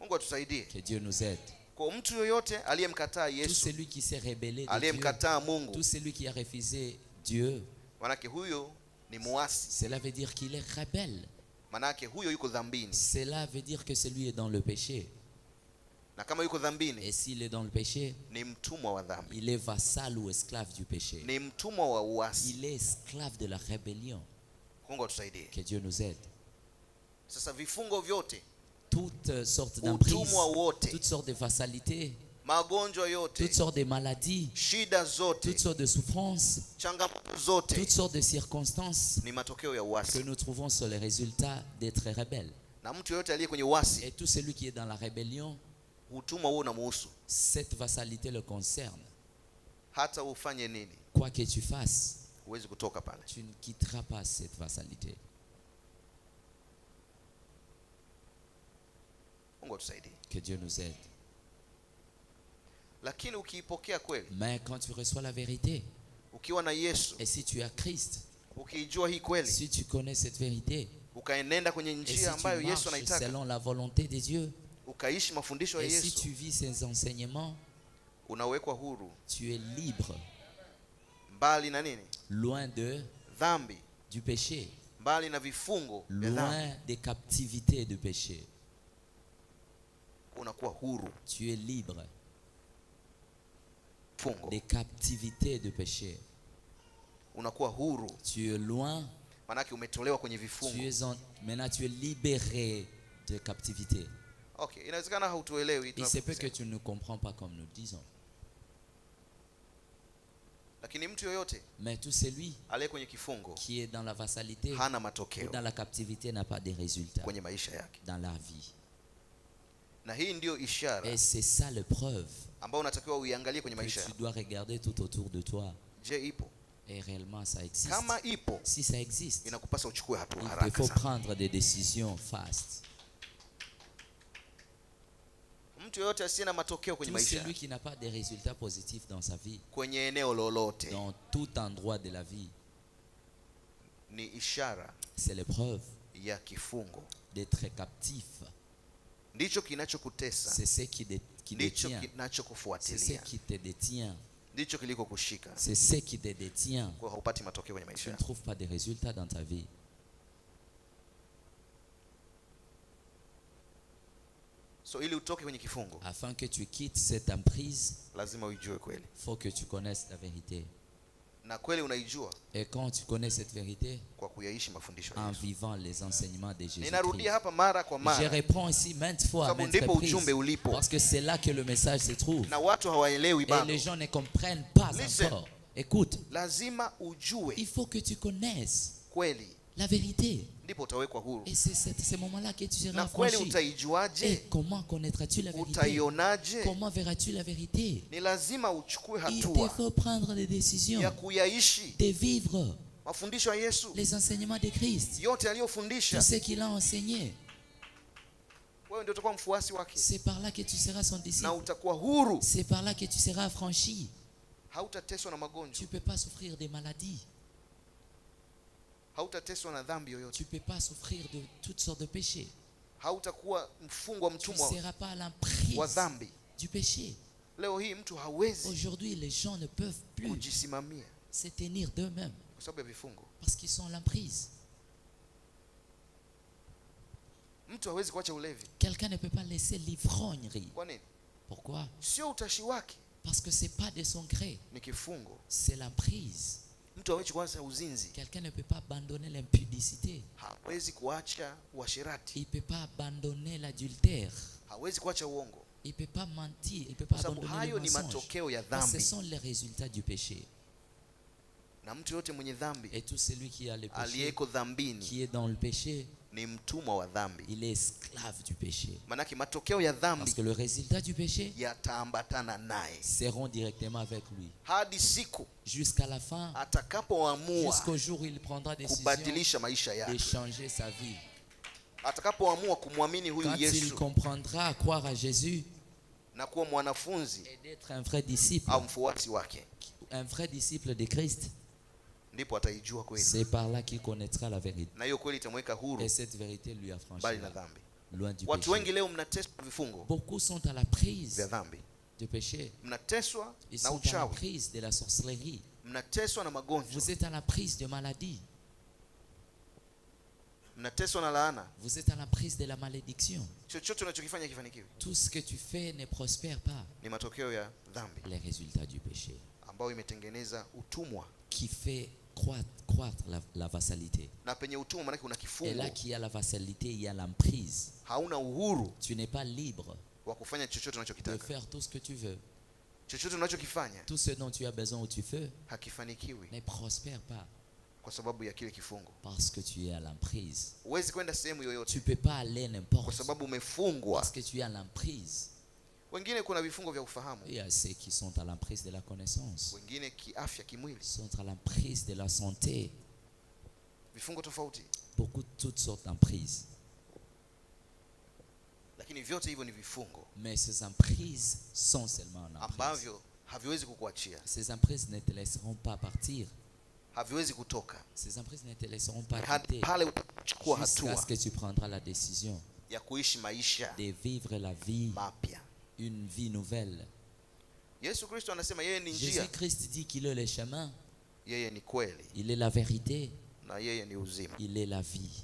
Mungu atusaidie. Que Dieu nous aide. Kwa mtu yoyote aliyemkataa Tout Yesu, celui qui s'est rebellé de Dieu, aliyemkataa Mungu, tout celui qui a refusé Dieu, manake huyo ni muasi, cela veut dire qu'il est rebelle. manake huyo yuko dhambini, Cela veut dire que celui est dans le péché. na kama yuko Et dhambini s'il est dans le péché, ni mtumwa wa dhambi, il est vassal ou esclave du péché. ni mtumwa wa uasi. Il est esclave de la rébellion. Mungu atusaidie. Que Dieu nous aide. Sasa vifungo vyote, Toutes sortes d'emprises, utumwa wote, toutes sortes de vassalités, magonjwa yote, toutes sortes de maladies, shida zote, toutes sortes de souffrances, changamoto zote toutes sortes de circonstances ni matokeo ya que uasi. nous trouvons sur les résultats d'être rebelles. Na mtu yoyote aliye kwenye uasi, Et tout celui qui est dans la rébellion, utumwa huo unamuhusu, cette vassalité le concerne. hata ufanye nini, Quoi que tu fasses, huwezi kutoka pale. tu ne quitteras pas cette vassalité. Mungu atusaidie. Que Dieu nous aide. Lakini ukiipokea kweli, Mais quand tu reçois la vérité, ukiwa na Yesu, et si tu as Christ, ukiijua hii kweli, si tu connais cette vérité, ukaenenda kwenye Et si njia tu ambayo Yesu marches anaitaka, selon la volonté de Dieu, ukaishi mafundisho ya et si Yesu, tu vis ses enseignements, unawekwa huru tu es libre, mbali na nini? loin de Dhambi, du péché, mbali na vifungo vya dhambi. loin des captivités de péché. Unakuwa huru Tu es libre fungo, des captivités de péché. unakuwa huru, Tu es loin, manake umetolewa kwenye tu vifungo. es maintenant tu es libéré de captivité. Okay, inawezekana hautuelewi Il se peut que tunaposema, tu ne comprends pas comme nous disons. lakini mtu yoyote Mais tout celui aliye kwenye kifungo qui est dans la vassalité hana ou matokeo dans la captivité n'a pas de résultats kwenye maisha yake, dans la vie. na hii ndiyo ishara Et c'est ça la preuve ambayo unatakiwa uiangalie kwenye que maisha tu yako. dois regarder tout autour de toi. Je, ipo? Et réellement, ça existe. Kama ipo, Si ça existe, inakupasa uchukue hatua il te haraka faut sana. prendre des décisions fast. Mtu yoyote asiye na matokeo kwenye Tout maisha celui yake, qui n'a pas de résultats positifs dans sa vie, kwenye eneo lolote, dans tout endroit de la vie, ni ishara c'est l'épreuve ya kifungo. d'être captif. Ndicho kinachokutesa, C'est ce qui ndicho détient. C'est ce kinachokufuatilia, qui te détient. ndicho kiliko kushika, C'est ce qui te détient. kwa haupati matokeo kwenye Tu maisha ne yako. trouves pas de résultats dans ta vie. So ili utoke kwenye kifungo, Afin que tu quittes cette emprise, lazima uijue kweli, il faut que tu connaisses la vérité. na kweli unaijua Et quand tu connais cette vérité, kwa kuyaishi mafundisho ya en Yesu. vivant les enseignements de Jésus-Christ. Ninarudia hapa mara kwa Je mara, réponds ici maintes fois, à sababu maintes ndipo reprises, ujumbe ulipo, parce que c'est là que le message se trouve. na watu hawaelewi Et bado. les gens ne comprennent pas Listen. encore. Écoute, Lazima ujue il faut que tu connaisses kweli, la vérité. ndipo utawekwa huru. Et c'est ce moment-là que tu seras Na kweli affranchi. Et utaijuaje? comment connaîtras-tu la vérité? Utaionaje? Comment verras-tu la vérité? Ni lazima uchukue Il te hatua faut prendre des décisions, ya kuyaishi de vivre mafundisho ya Yesu les enseignements de Christ, yote tout aliyofundisha. ce qu'il a enseigné. Wewe ndio utakuwa mfuasi wake C'est par là que tu seras son na disciple. utakuwa huru, C'est par là que tu seras affranchi. hautateswa na Tu magonjwa, ne peux pas souffrir des maladies. hautateswa na dhambi yoyote, Tu ne peux pas souffrir de toutes sortes de péchés. hautakuwa mfungwa, Tu ne mtumwa seras pas à l'emprise wa dhambi. du péché. Leo hii mtu hawezi Aujourd'hui, les gens ne peuvent plus kujisimamia se tenir d'eux-mêmes kwa sababu ya vifungo. parce qu'ils sont à l'emprise. Mtu hawezi kuacha ulevi. Quelqu'un ne peut pas laisser l'ivrognerie. Kwa nini? Pourquoi? Sio utashi wake, Parce que ce n'est pas de son gré, ni kifungo. c'est l'emprise. Mtu hawezi kuacha uzinzi, Quelqu'un ne peut pas abandonner l'impudicité. hawezi kuacha uasherati, Il ne peut pas abandonner l'adultère. hawezi kuacha uongo, Il ne peut pas mentir. Il ne peut pas kwa sababu abandonner le hayo ni mensonge. matokeo ya Parce que dhambi. ce sont les résultats du péché. Na mtu yote mwenye dhambi, Et tout celui qui a le péché, aliyeko dhambini, qui est dans le péché, ni mtumwa wa dhambi. il est esclave du péché. Manake matokeo ya Parce dhambi que le résultat du péché yataambatana naye seront directement avec lui. hadi siku Jusqu'à la fin, atakapoamua jusqu'au jour où il prendra décision kubadilisha maisha de yake, changer sa vie. atakapoamua kumwamini huyu Quand il Yesu comprendra à croire à Jésus na kuwa mwanafunzi et d'être un vrai disciple, au mfuasi wake, un vrai disciple de Christ, ndipo ataijua kweli, c'est par là qu'il connaîtra la vérité. na hiyo kweli itamweka huru Et cette vérité lui mbali na affranchira dhambi. loin du Watu péché. wengi leo mnateswa vifungo Beaucoup sont à la prise vya dhambi, du péché. mnateswa Ils na sont à la uchawi, prise de la sorcellerie. mnateswa na magonjwa, Vous êtes à la prise de maladie. mnateswa na laana. Vous êtes à la prise de la malédiction. Chochote unachokifanya kifanikiwe Tout ce que tu fais ne prospère pas. ni matokeo ya dhambi Les résultats du péché ambayo imetengeneza utumwa, qui fait croître la vassalité. na penye utumwa maana kuna Et kifungo, là qu'il y a la vassalité, il y a l'emprise. hauna uhuru Tu n'es pas libre wa kufanya chochote de unachokitaka. faire tout ce que tu veux. Chochote unachokifanya Tout ce dont tu as besoin ou tu veux hakifanikiwi ne prospère pas kwa sababu ya kile kifungo. parce que tu es à l'emprise. Huwezi kwenda sehemu Tu yoyote ne peux pas aller kwa n'importe sababu umefungwa. parce que tu es à l'emprise. Wengine kuna vifungo vya ufahamu, Il y a ceux qui sont à l'emprise de la connaissance, wengine kiafya, kimwili, sont à l'emprise de la santé. vifungo tofauti, Beaucoup de toutes sortes d'emprises. lakini vyote hivyo ni vifungo Mais ces emprises sont seulement en emprise. ambavyo haviwezi kukuachia, Ces emprises ne te laisseront pas partir. haviwezi kutoka Ces emprises ne te laisseront pas hadi quitter pale utachukua jusqu'à ce hatua que tu prendras la décision ya kuishi maisha de vivre la vie, mapya. une vie nouvelle. Yesu Kristo anasema yeye ni njia, Jésus-Christ dit qu'il est le chemin, yeye ni kweli, il est la vérité, na yeye ni uzima, il est la vie.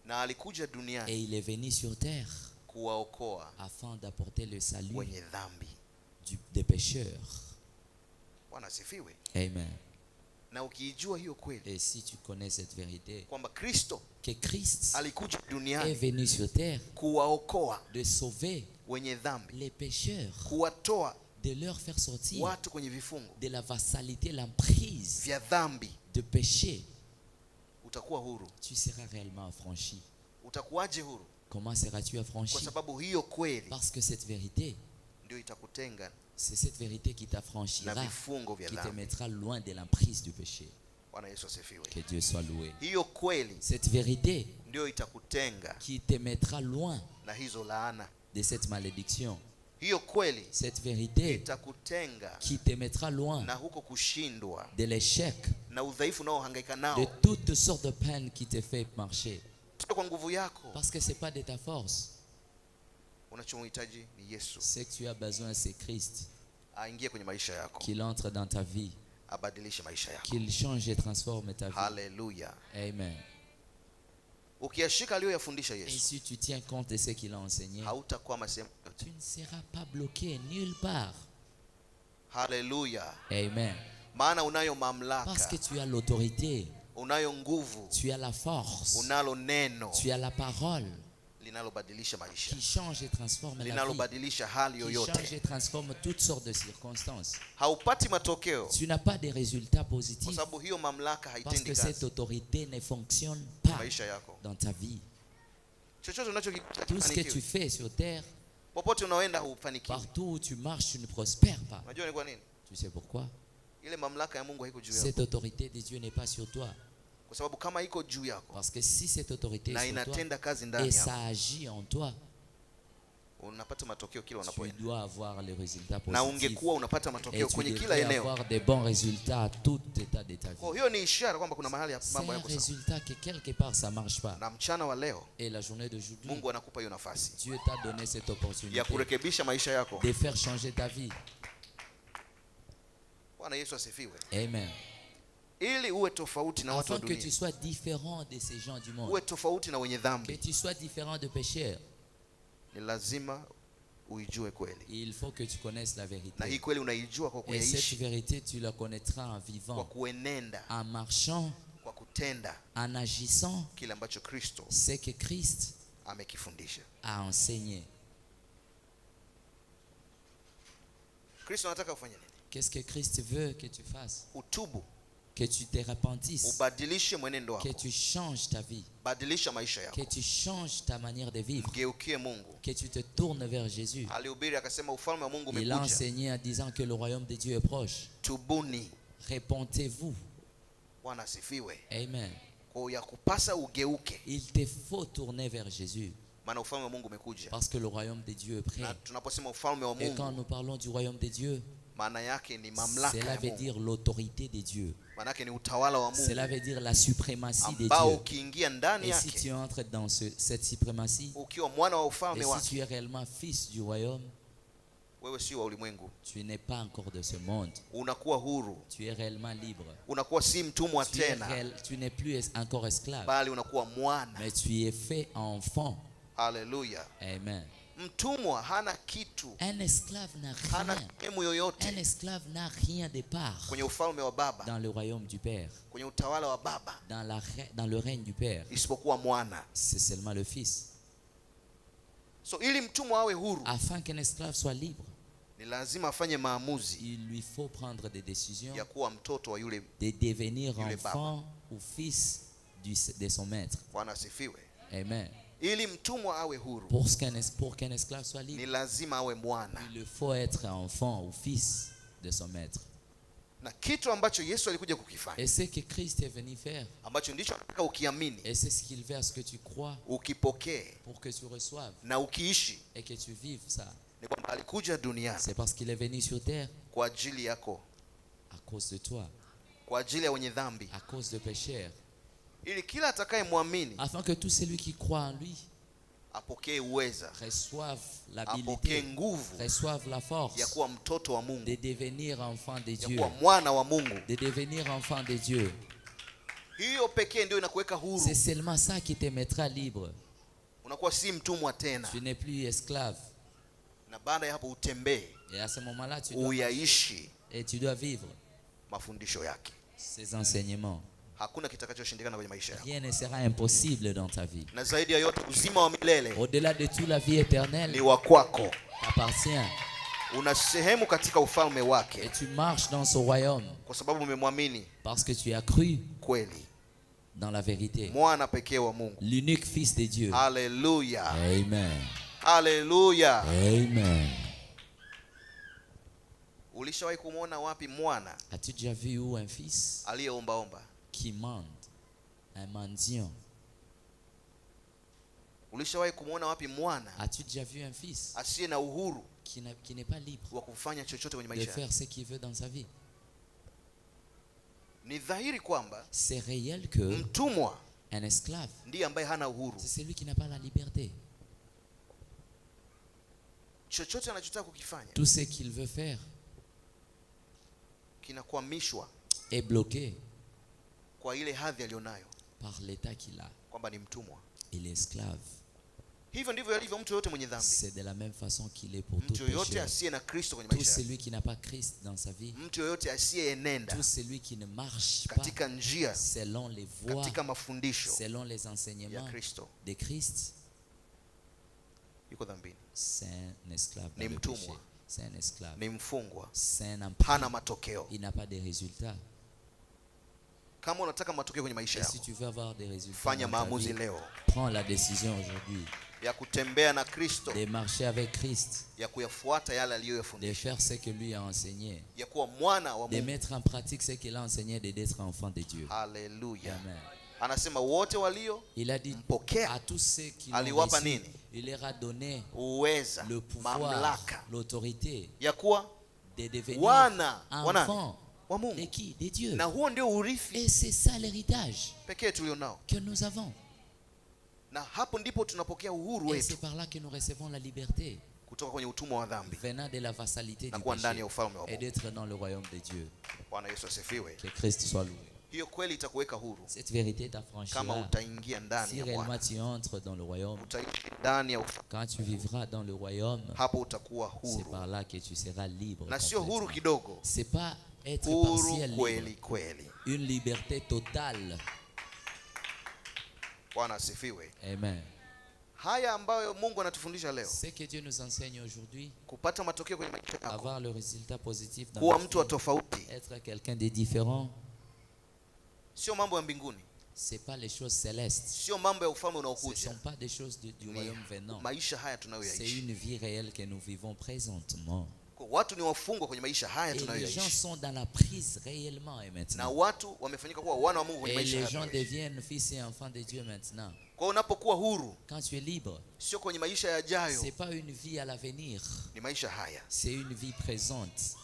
na alikuja duniani Et il est venu sur terre kuwaokoa afin d'apporter le salut wenye dhambi. des pécheurs. Bwana asifiwe. Amen. Na ukiijua hiyo kweli Et si tu connais cette vérité, kwamba Kristo que Christ alikuja est duniani venu sur terre kuwaokoa de sauver wenye dhambi, les pécheurs, kuwatoa de leur faire sortir watu kwenye vifungo de la vassalité, l'emprise vya dhambi, de péché, utakuwa huru. tu seras réellement affranchi. Utakuwaje huru? Comment seras-tu Kwa affranchi? sababu hiyo kweli Parce que cette vérité, ndio itakutenga c'est cette vérité qui na t'affranchira, vifungo vya qui te dhambi. mettra loin de l'emprise du péché. Bwana Yesu asifiwe. Que Dieu soit loué. Hiyo kweli Cette vérité ndio itakutenga qui te mettra loin na hizo laana. de cette malédiction. Hiyo kweli Cette vérité itakutenga qui te mettra loin na huko kushindwa de l'échec, na udhaifu unaohangaika de nao, toutes sortes de peines qui te fait marcher. sio kwa nguvu yako. Parce que ce n'est pas de ta force. Unachomhitaji ni Yesu Ce que tu as besoin, c'est Christ. aingie kwenye maisha yako, Qu'il entre dans ta vie, abadilishe maisha yako. qu'il change et transforme ta vie. Haleluya. Amen. Ukiyashika aliyoyafundisha Et Yesu, si tu tiens compte de ce qu'il a enseigné, hautakwama sehemu yote. tu ne seras pas bloqué nulle part. Haleluya. Amen. Maana unayo Parce que mamlaka, tu as l'autorité, unayo nguvu, tu as la force, unalo neno tu as la parole linalobadilisha maisha, qui change et transforme la vie, linalobadilisha hali qui change yoyote. et transforme toutes sortes de circonstances. Haupati matokeo Tu n'as pas de résultats kwa positifs sababu hiyo mamlaka parce haitendi que cette kazi autorité ne fonctionne pas maisha yako. dans ta vie. Chochote unachokifanya Tout ce que tu hufanikiwi. fais sur terre, Popote unaoenda hufanikiwi. partout où tu marches, tu ne prospères pas. Unajua ni kwa nini? Tu sais pourquoi? Ile mamlaka ya Mungu haiko juu yako. Cette autorité de Dieu n'est pas sur toi. Kwa sababu kama iko juu yako Parce que si cette autorité na est sur toi inatenda kazi et ndani ça yako, agit en toi, unapata matokeo kila tu unapoenda, dois avoir les résultats na positifs. ungekuwa unapata Et matokeo tu kwenye kila devrais eneo. avoir des bons résultats à tout état de ta vie. Kwa hiyo ni ishara kwamba kuna mahali C'est mambo un yako sawa. résultat que quelque part ça marche pas. Na mchana wa leo Et la journée d'aujourd'hui, Mungu anakupa hiyo nafasi Dieu t'a donné cette ya opportunité kurekebisha maisha yako. de faire changer ta vie. Bwana Yesu asifiwe. Amen. Ili uwe tofauti na watu wa Afin que tu dunia, sois différent de ces gens du monde, uwe tofauti na wenye que dhambi, tu sois différent de pécheurs, ni lazima uijue kweli, il faut que tu connaisses la na hii vérité. kweli unaijua kwa Et cette kuyaishi, vérité, tu la connaîtras en kwa vivant, kuenenda, en marchant, kwa kutenda en agissant kile ambacho Kristo ce que Christ amekifundisha. a enseigné. Kristo anataka ufanye nini? Qu'est-ce que Christ veut que tu fasses? Utubu, Que tu te repentisses, ubadilishe mwenendo que wako, tu changes ta vie, badilisha maisha que yako, tu changes ta manière de vivre, mgeukie Mungu. que tu te tournes vers Jésus. Alihubiri akasema ufalme wa Mungu Il a umekuja, enseigné en disant que le royaume de Dieu est proche. tubuni. Repentez-vous. Bwana asifiwe. Amen. Kwa hiyo yakupasa ugeuke, Il te faut tourner vers Jésus maana ufalme wa Mungu umekuja. parce que le royaume de Dieu est prêt. Na tunaposema ufalme wa Et quand Mungu, nous parlons du royaume de Dieu, maana yake ni mamlaka cela ya veut Mungu, dire l'autorité de Dieu. maana yake ni utawala wa Cela Mungu veut dire la suprématie de ambao Dieu. ukiingia ndani Et si yake, tu entres dans cette suprématie, ukiwa mwana wa et ufalme si wake, tu es réellement fils du royaume, wewe sio wa ulimwengu, tu n'es pas encore de ce monde. unakuwa huru, Tu es réellement libre. unakuwa si mtumwa tena, Tu n'es plus encore esclave, bali unakuwa mwana. mais tu es fait enfant. Haleluya. Amen. Mtumwa hana kitu, Un esclave n'a hana rien. sehemu Un yoyote esclave n'a rien de part kwenye ufalme wa Baba, dans le royaume du Père, kwenye utawala wa Baba, dans le règne du Père. isipokuwa mwana. C'est seulement le Fils. So ili mtumwa awe huru, Afin qu'un esclave soit libre, ni lazima afanye maamuzi il lui faut prendre des décisions ya kuwa mtoto wa yule. de devenir Yule enfant ou fils de son maître. Bwana asifiwe. Amen. Ili mtumwa awe huru, Pour qu'un esclave soit ni libre, lazima awe mwana. il faut être enfant ou fils de son maître. Na kitu ambacho Yesu alikuja kukifanya, Et c'est que Christ est venu faire. ambacho ndicho anataka ukiamini, Et c'est ce qu'il veut à ce que tu crois ukipokee pour que tu reçoives na ukiishi, et que tu vives ça. ni kwamba alikuja duniani C'est parce qu'il est venu sur terre kwa ajili yako, à cause de toi, kwa ajili ya wenye dhambi, à cause de pécheurs, ili kila atakayemwamini afin que tout celui qui croit en lui apokee uweza, reçoive apokee l'habilité, nguvu reçoive la force ya kuwa mtoto wa Mungu, de devenir enfant de ya Dieu, kuwa mwana wa Mungu. de devenir enfant de Dieu. Hiyo pekee ndio inakuweka C'est huru. seulement ça qui te mettra libre. Unakuwa si mtumwa tena, Tu n'es plus esclave. na baada ya hapo utembee, Et à ce moment-là, tu dois uyaishi et tu dois vivre mafundisho yake. ces enseignements. Hakuna kitakachoshindikana kwenye maisha yako, Rien ne sera impossible dans ta vie. na zaidi ya yote uzima wa milele Au-delà de tout, la vie éternelle ni wa kwako. t'appartient. Una sehemu katika ufalme Et wake tu marches dans son royaume kwa sababu umemwamini parce que tu as cru kweli, dans la vérité. mwana pekee wa Mungu. L'unique Fils de Dieu. Haleluya, Amen. haleluya. Amen. Ulishawahi kumwona wapi mwana As-tu déjà vu où un fils aliyeombaomba? qui mende, un mendiant? Ulishawahi kumwona wapi mwana As-tu déjà vu un fils asiye na uhuru qui n'est pas libre wa kufanya chochote kwenye de maisha faire yake? ce qu'il veut dans sa vie? Ni dhahiri kwamba C'est réel que mtumwa un esclave, ndiye ambaye hana uhuru. c'est celui qui n'a pas la liberté. Chochote anachotaka kukifanya Tout ce qu'il veut faire kinakwamishwa est bloqué kwa ile hadhi aliyonayo par l'état qu'il a. kwamba ni mtumwa. Il est esclave. Hivyo ndivyo alivyo mtu yoyote mwenye dhambi, C'est de la même façon qu'il est pour tout mtu yoyote pécheur. asiye na Kristo kwenye Tout maisha yake, celui qui n'a pas Christ dans sa vie, mtu yoyote asiyeenenda tout celui qui ne marche pas katika njia, selon les voies, katika mafundisho selon les ya enseignements Kristo, de Christ, yuko dhambini, c'est un esclave Ni dans le mtumwa. péché. C'est un esclave. ni mfungwa, C'est un hana empire. matokeo. Il n'a pas de résultats. Kama unataka matokeo kwenye maisha Et si yako, tu veux avoir des résultats fanya dans ta maamuzi vie, leo prends la décision aujourd'hui ya kutembea na Kristo, de marcher avec Christ, ya kuyafuata yale de aliyoyafundisha, faire ce que lui a enseigné, ya kuwa mwana wa de Mungu. mettre en pratique ce qu'il a enseigné, d'être enfant de Dieu. Haleluya. Amen. Anasema wote walio Il a dit mpokea à tous ceux qui l'ont aliwapa reçu, nini? il leur a donné Uweza, le pouvoir, mamlaka l'autorité ya kuwa de devenir wana wa nani? enfants Wa de Mungu. qui? De Dieu. Na huo ndio urithi Et c'est ça l'héritage pekee tulionao, que nous avons. na hapo ndipo tunapokea uhuru Et c'est wetu par là que nous recevons la liberté kutoka kwenye utumwa wa dhambi venant de la vassalité na du kuwa ndani péché ya ufalme wa et Mungu. d'être dans le royaume de Dieu. Bwana Yesu asifiwe. Que Christ soit loué. Hiyo kweli itakuweka huru Cette vérité kama t'affranchira. utaingia ndani Si ya réellement Bwana, tu entres dans le royaume, utaishi ndani ya ufalme, quand tu vivras dans le royaume, hapo utakuwa c'est huru, par là que tu seras libre. na sio huru complètement. kidogo, C'est pas être huru partiel kweli libre, kweli. une liberté totale. Bwana asifiwe. Amen. Haya ambayo Mungu anatufundisha leo, Ce que Dieu nous enseigne aujourd'hui, kupata matokeo kwenye maisha yako, avoir le résultat positif dans kuwa notre mtu wa vie, tofauti, être quelqu'un de différent, sio mambo ya mbinguni, c'est pas les choses célestes. sio mambo ya ufalme Ce ne unaokuja, sont pas des choses du ni royaume venant. maisha haya C'est tunayoyaishi. une vie réelle que nous vivons présentement. Kwa watu ni wafungwa kwenye maisha haya Et les gens tunayoyaishi, sont dans la prise réellement et na maintenant. watu wamefanyika kuwa wana wa Mungu kwenye Et maisha les haya gens tunayoyaishi. deviennent fils et enfants de Dieu maintenant. Kwa hiyo unapokuwa huru, Quand tu es libre, sio kwenye maisha yajayo, c'est pas une vie à l'avenir, ni maisha haya. c'est une vie présente.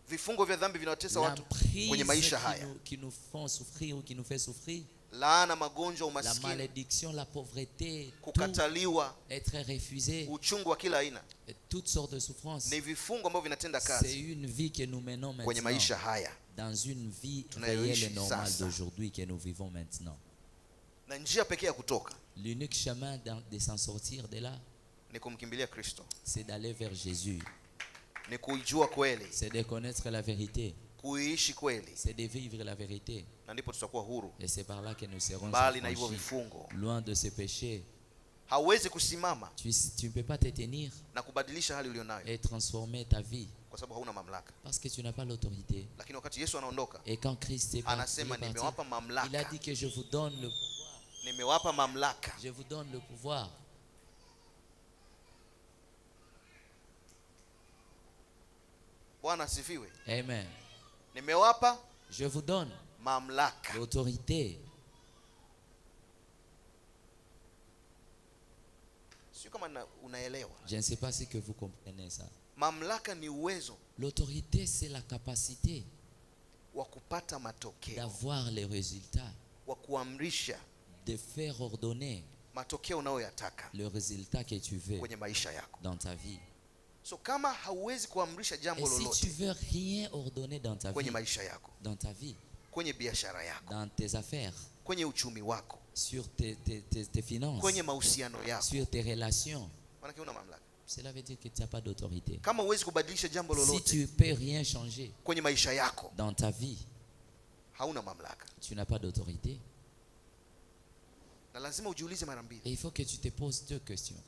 Vifungo vya dhambi vinawatesa watu L'emprise kwenye maisha haya, qui nous font souffrir ou qui nous fait souffrir, laana, magonjwa, la umaskini, malédiction, la pauvreté, tout, kukataliwa, être refusé, uchungu wa kila aina, et toutes sortes de souffrances. ni vifungo ambavyo vinatenda C'est kazi une vie que nous menons kwenye maintenant maisha haya, dans une vie tunayoishi réelle et normale sasa. d'aujourd'hui que nous vivons maintenant. na njia pekee ya kutoka L'unique chemin de s'en sortir de là, ni kumkimbilia Kristo, c'est d'aller vers Jésus, ni kuijua kweli, c'est de connaître la vérité, kuiishi kweli, c'est de vivre la vérité. na ndipo tutakuwa huru Et c'est par là que nous serons mbali na hivyo affranchis, vifungo. loin de ce péché. Hauwezi kusimama Tu ne peux pas te tenir na kubadilisha hali ulionayo et transformer ta vie kwa sababu hauna mamlaka. parce que tu n'as pas l'autorité. Lakini wakati Yesu anaondoka, Et quand Christ est parti, anasema il est nimewapa parti, il a mamlaka, dit que je vous donne le, nimewapa mamlaka. je vous donne le pouvoir. Bwana asifiwe. Amen. Nimewapa Je vous donne mamlaka. l'autorité. Sio kama unaelewa. Je ne sais pas si que vous comprenez ça. Mamlaka ni uwezo L'autorité, c'est la capacité wa kupata matokeo, d'avoir les résultats, wa kuamrisha de faire ordonner matokeo unayoyataka le résultat que tu veux kwenye maisha yako. dans ta vie. So kama hauwezi kuamrisha Et jambo si tu lolote veux rien ordonner dans ta kwenye vie, maisha yako, kwenye biashara yako, dans tes affaires, kwenye uchumi wako, sur tes finances, kwenye mahusiano yako, sur tes relations, maana una mamlaka. cela veut dire que tu n'as pas d'autorité. Kama huwezi kubadilisha jambo Si lolote tu peux rien changer kwenye maisha yako, dans ta vie, hauna mamlaka. tu n'as pas d'autorité. Na lazima ujiulize mara mbili. Et il faut que tu te poses deux questions.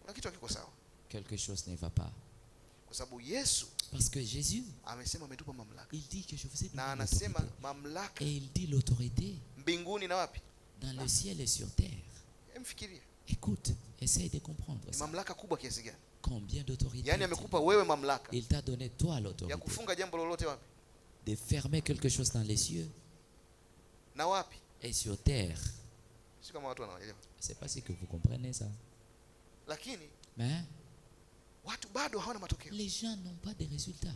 Kuna kitu hakiko sawa. Quelque chose ne va pas. Kwa sababu Yesu Parce que Jésus, amesema ametupa mamlaka. il dit que je vous ai Na donné anasema l'autorité. mamlaka Et il dit l'autorité mbinguni na wapi? dans le ciel et sur terre. Emfikiria. Écoute, essaye de comprendre Ni ça. mamlaka kubwa kiasi gani? Combien d'autorité Yaani amekupa wewe mamlaka il t'a donné toi ya l'autorité kufunga jambo lolote wapi? de fermer quelque chose dans les cieux Na wapi? et sur terre. Si kama watu wanaelewa. Je ne sais pas si que vous comprenez ça. Lakini Mais watu bado hawana matokeo. les gens n'ont pas de résultats.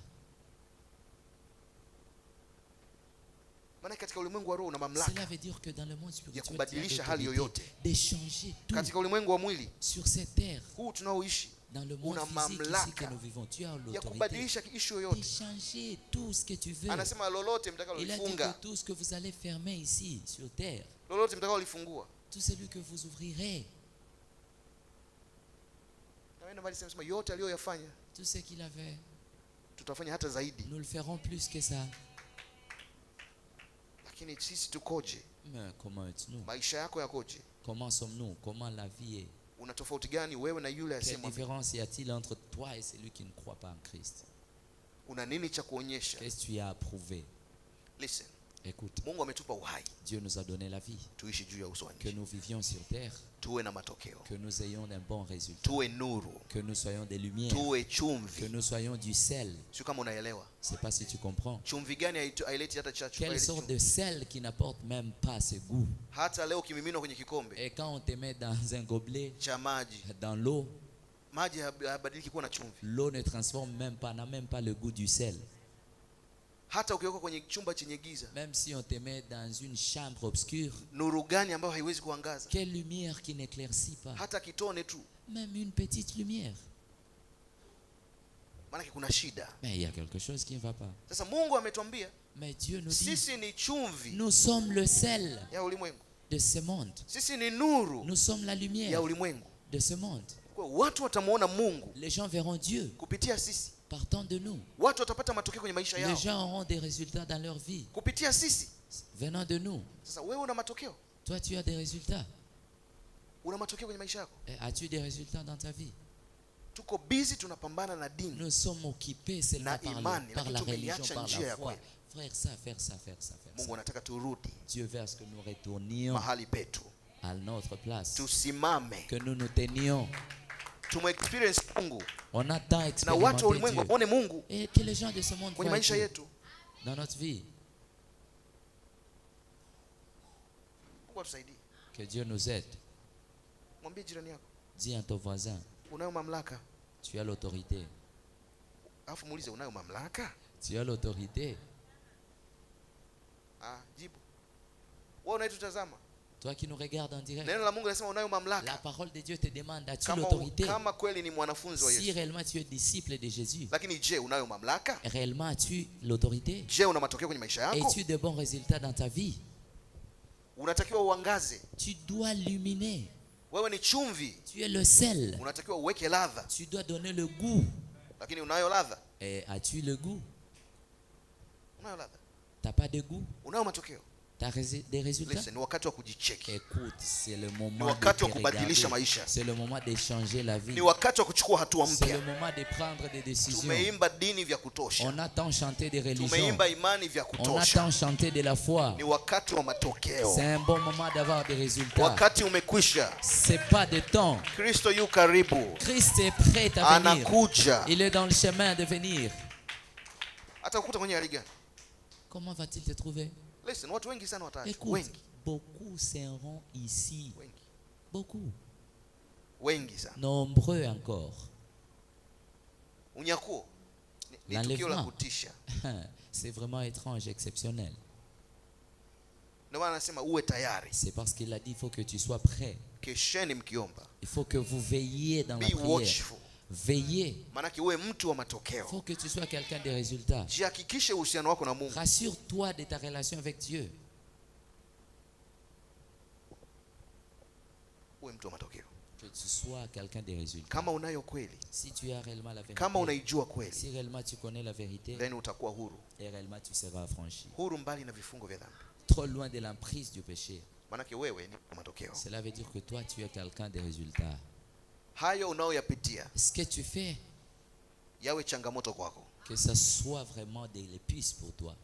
Maana katika ulimwengu wa roho una Cela mamlaka veut dire que dans le monde ya spirituel, tu as kubadilisha hali l'autorité yoyote. de changer tout. Katika ulimwengu wa mwili Sur cette terre, huu tunaoishi dans le monde una physique ici que mamlaka nous vivons, tu as ya l'autorité kubadilisha issue de yoyote. changer tout ce que tu veux. Anasema lolote Il a dit mtakalolifunga, que tout ce que vous allez fermer ici, sur terre, lolote mtakalolifungua. tout celui que vous ouvrirez, Na wewe ndio sema yote aliyoyafanya tout ce qu'il avait, tutafanya hata zaidi. nous le ferons plus que ça. Lakini sisi tukoje? Mais comment es-nous? Maisha yako yakoje? Comment sommes-nous? Comment la vie est? Una tofauti gani wewe na yule Quelle asiyemwamini? différence y a-t-il entre toi et celui qui ne croit pas en Christ? Una nini cha kuonyesha? Qu'est-ce que tu as approuvé? Listen, Écoute, Mungu ametupa uhai Dieu nous a donné la vie, tuishi juu ya uso wa que nchi, nous vivions sur terre, tuwe na matokeo, que nous ayons un bon résultat, tuwe nuru, que nous soyons des lumières, tuwe que chumvi. nous soyons du sel. Sio kama unaelewa. Je ne sais pas si tu comprends. Chumvi gani haileti hata chachu? Quelle sorte de sel qui n'apporte même pas ce goût? Hata leo kimiminwa kwenye kikombe Et quand on te met dans un gobelet, cha maji, dans l'eau, maji hayabadiliki kuwa na chumvi. l'eau ne transforme même pas, n'a même pas le goût du sel. Hata ukiweka kwenye chumba chenye giza, Même si on te met dans une chambre obscure, nuru gani ambayo haiwezi kuangaza? quelle lumière qui n'éclaircit pas? Hata kitone tu, Même une petite lumière. maana kuna shida. Mais il y a quelque chose qui ne va pas. Sasa Mungu ametuambia Mais Dieu nous dit, sisi ni chumvi nous sommes le sel ya ulimwengu. de ce monde. Sisi ni nuru Nous sommes la lumière ya ulimwengu. de ce monde. Kwa hiyo watu watamuona Mungu Les gens verront Dieu kupitia sisi. partant de nous. Watu watapata matokeo kwenye maisha Les yao gens auront des résultats dans leur vie kupitia sisi. venant de nous. Sasa wewe una matokeo? Toi, tu as des résultats. Una matokeo kwenye maisha yako? Et as-tu des résultats dans ta vie? Tuko busy tunapambana na dini. Nous sommes occupés seulement Na par, imani, par la lakini religion, tumeiacha par njia la ya foi. kweli. Frère, ça, faire ça, faire ça, faire Mungu ça. anataka turudi Dieu veut à ce que nous retournions mahali petu, à notre place, tusimame, que nous nous tenions. tumexperience Mungu On a tant na watu wa expérimenté ulimwengu Dieu. waone Mungu Et que les gens de ce monde kwenye voient maisha Dieu yetu. dans notre vie. Mungu atusaidie. Que Dieu nous aide. Mwambie jirani yako, Dis à ton voisin, unayo mamlaka. tu as l'autorité. Alafu muulize, unayo mamlaka? Tu as l'autorité. Jibu. Wewe unayetutazama, Toi qui nous regardes en direct, neno la Mungu linasema unayo la mamlaka. parole de Dieu te demande, as-tu Kama l'autorité? kama kweli ni mwanafunzi wa Si Yesu. réellement tu es disciple de Jésus, Lakini je, unayo mamlaka? réellement as-tu l'autorité? Je, una matokeo kwenye maisha yako? Es-tu de bons résultats dans ta vie? Unatakiwa uangaze. Tu dois illuminer. Wewe ni chumvi, Tu es le sel. unatakiwa uweke ladha. Tu dois donner le goût. Lakini unayo ladha? Et as-tu le goût? Unayo ladha? T'as pas de goût? Unayo matokeo? T'as des résultats? Listen, ni wakati wa kujicheki. Écoute, c'est le Ni moment wakati de wa te kubadilisha regarder. maisha. C'est le moment de changer la vie. Ni wakati wa kuchukua hatua C'est le mpya. moment de prendre des décisions. Tumeimba dini vya kutosha. On a tant chanté des religions. Tumeimba imani vya On a kutosha. tant chanté de la foi. Ni wakati wa matokeo. C'est un bon moment d'avoir des résultats. Wakati umekwisha. C'est pas de temps. Kristo yu karibu. Christ est prêt à venir. Anakuja. Il est dans le chemin de venir. Atakukuta kwenye hali gani? Comment va-t-il te trouver? Listen, watu wengi sana wataachwa. Écoute, Wengi. beaucoup seront ici. Wengi. Beaucoup. Wengi sana. Nombreux encore. Unyakuo. Ni tukio la l'enlèvement, kutisha. c'est vraiment étrange, exceptionnel. Ndio maana anasema uwe tayari. C'est parce qu'il a dit, il faut que tu sois prêt. Kesheni mkiomba. Il faut que vous veilliez dans la Be prière. watchful. Veillez. Maanake uwe mtu wa Il matokeo. faut que tu sois quelqu'un des résultats. Jihakikishe uhusiano wako na Mungu. Rassure-toi de ta relation avec Dieu. Uwe mtu wa matokeo. Que tu sois quelqu'un des résultats. Kama unayo kweli, Si tu as réellement la kama vérité, unaijua kweli, si réellement tu connais la vérité, then utakuwa huru. et réellement tu seras affranchi. Huru mbali na vifungo vya dhambi. Trop loin de l'emprise du péché. Maanake wewe ni matokeo. Cela veut dire que toi, tu es quelqu'un des résultats. Hayo unaoyapitia Ce que tu fais, yawe changamoto kwako. que ça soit vraiment des l'épice pour toi.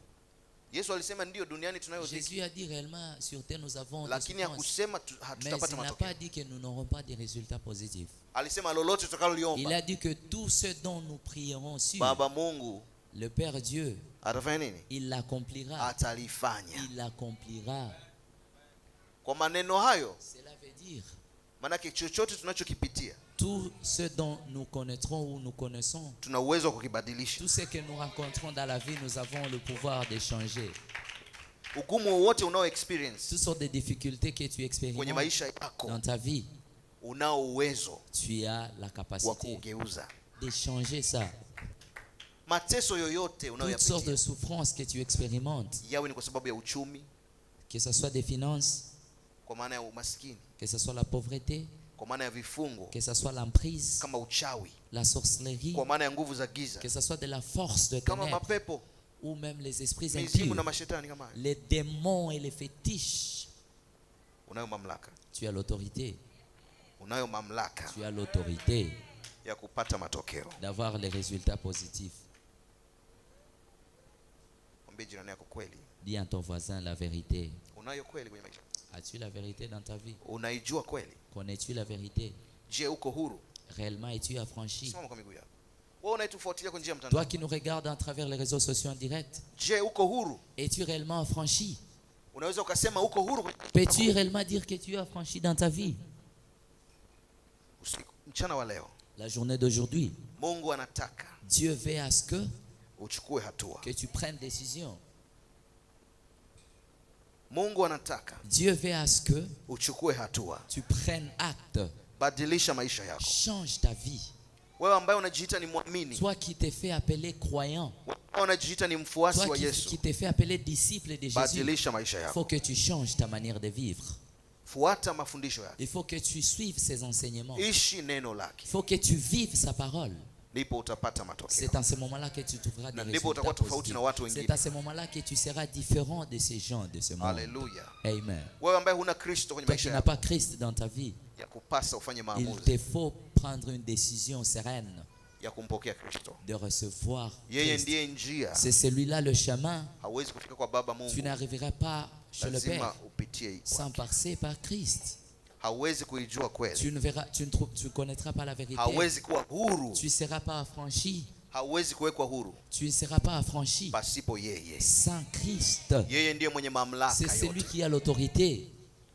Yesu alisema ndio duniani tunayo dhiki, Jésus a dit réellement, sur terre nous avons des lakini souffrances. hakusema Mais hatutapata il n'a matokeo. pas dit que nous n'aurons pas des résultats positifs. Alisema lolote Il tutakaloliomba, a dit que tout ce dont nous prierons sur Baba Mungu le Père Dieu, atafanya nini? il l'accomplira. Atalifanya. Il l'accomplira. Kwa maneno hayo, Cela veut dire, maanake chochote tunachokipitia tout ce dont nous connaîtrons ou nous connaissons, tuna uwezo wa kukibadilisha. tout ce que nous rencontrons dans la vie, nous avons le pouvoir de changer. Ugumu wowote unao experience Toutes sortes de difficultés que tu kwenye expérimentes maisha yako, dans ta vie, unao uwezo tu as la wa capacité kugeuza. de changer ça. Mateso yoyote Toutes sortes de unayoyapitia, souffrances que tu expérimentes, yawe ni kwa sababu ya uchumi, que ce soit des finances, kwa maana ya umaskini, que ce soit la pauvreté, kwa maana ya vifungo que ce soit l'emprise, kama uchawi, la sorcellerie, kwa maana ya nguvu za giza que ce soit de la force de kama ténèbres, mapepo, ou même les esprits mizimu impurs, na mashetani kama hayo. les démons et les fétiches. Unayo mamlaka, Tu as l'autorité, unayo mamlaka tu as l'autorité ya kupata matokeo. d'avoir les résultats positifs. Mwambie jirani yako kweli. Dis à ton voisin la vérité. Unayo kweli kwenye maisha? As-tu la vérité dans ta vie? Unaijua kweli? Connais-tu la vérité? Je, uko huru? Réellement, es-tu affranchi? Simama kwa miguu yako. Wewe unaitufuatilia kwa njia ya mtandao, Toi qui nous regardes à travers les réseaux sociaux en direct, je, uko huru? es-tu réellement affranchi? Unaweza ukasema uko huru kwenye Peux-tu réellement dire que tu es affranchi dans ta vie? usiku, mchana wa leo. La journée d'aujourd'hui, Mungu anataka Dieu veut à ce uchukue hatua. que tu prennes décision. Mungu anataka Dieu veut à ce que uchukue hatua. tu prennes acte. Badilisha maisha yako. Change ta vie. Wewe ambaye unajiita ni muamini, Toi qui t'es fait appeler croyant, wewe unajiita ni mfuasi toi wa qui Yesu, t'es fait appeler disciple de Jésus, badilisha maisha il yako. faut que tu changes ta manière de vivre. Fuata mafundisho yake. Il faut que tu suives ses enseignements. Ishi neno lake. Il faut que tu vives sa parole. Ndipo utapata matokeo. C'est en ce moment-là que tu trouveras des Na ndipo résultats utakuwa tofauti positifs. na watu C'est wengine. à ce moment-là que tu seras différent de ces gens de ce monde. Haleluya. Amen. Wewe ambaye huna Kristo kwenye Toi maisha qui n'as yako, pas Christ dans ta vie, ya kupasa ufanye il maamuzi te faut prendre une décision sereine ya kumpokea Kristo. de recevoir Yeye Christ. ndiye njia. C'est celui-là le chemin. Hauwezi kufika kwa Baba Tu Mungu, n'arriveras pas chez le lazima Père upitie sans kwake. passer par Christ. Hauwezi kuijua kweli, Tu ne connaîtras pas la vérité. hauwezi kuwa huru, Tu ne seras pas affranchi. hauwezi kuwekwa huru Tu ne seras pas affranchi pasipo yeye. sans Christ. Yeye ndiye mwenye C'est mamlaka celui yote, qui a l'autorité.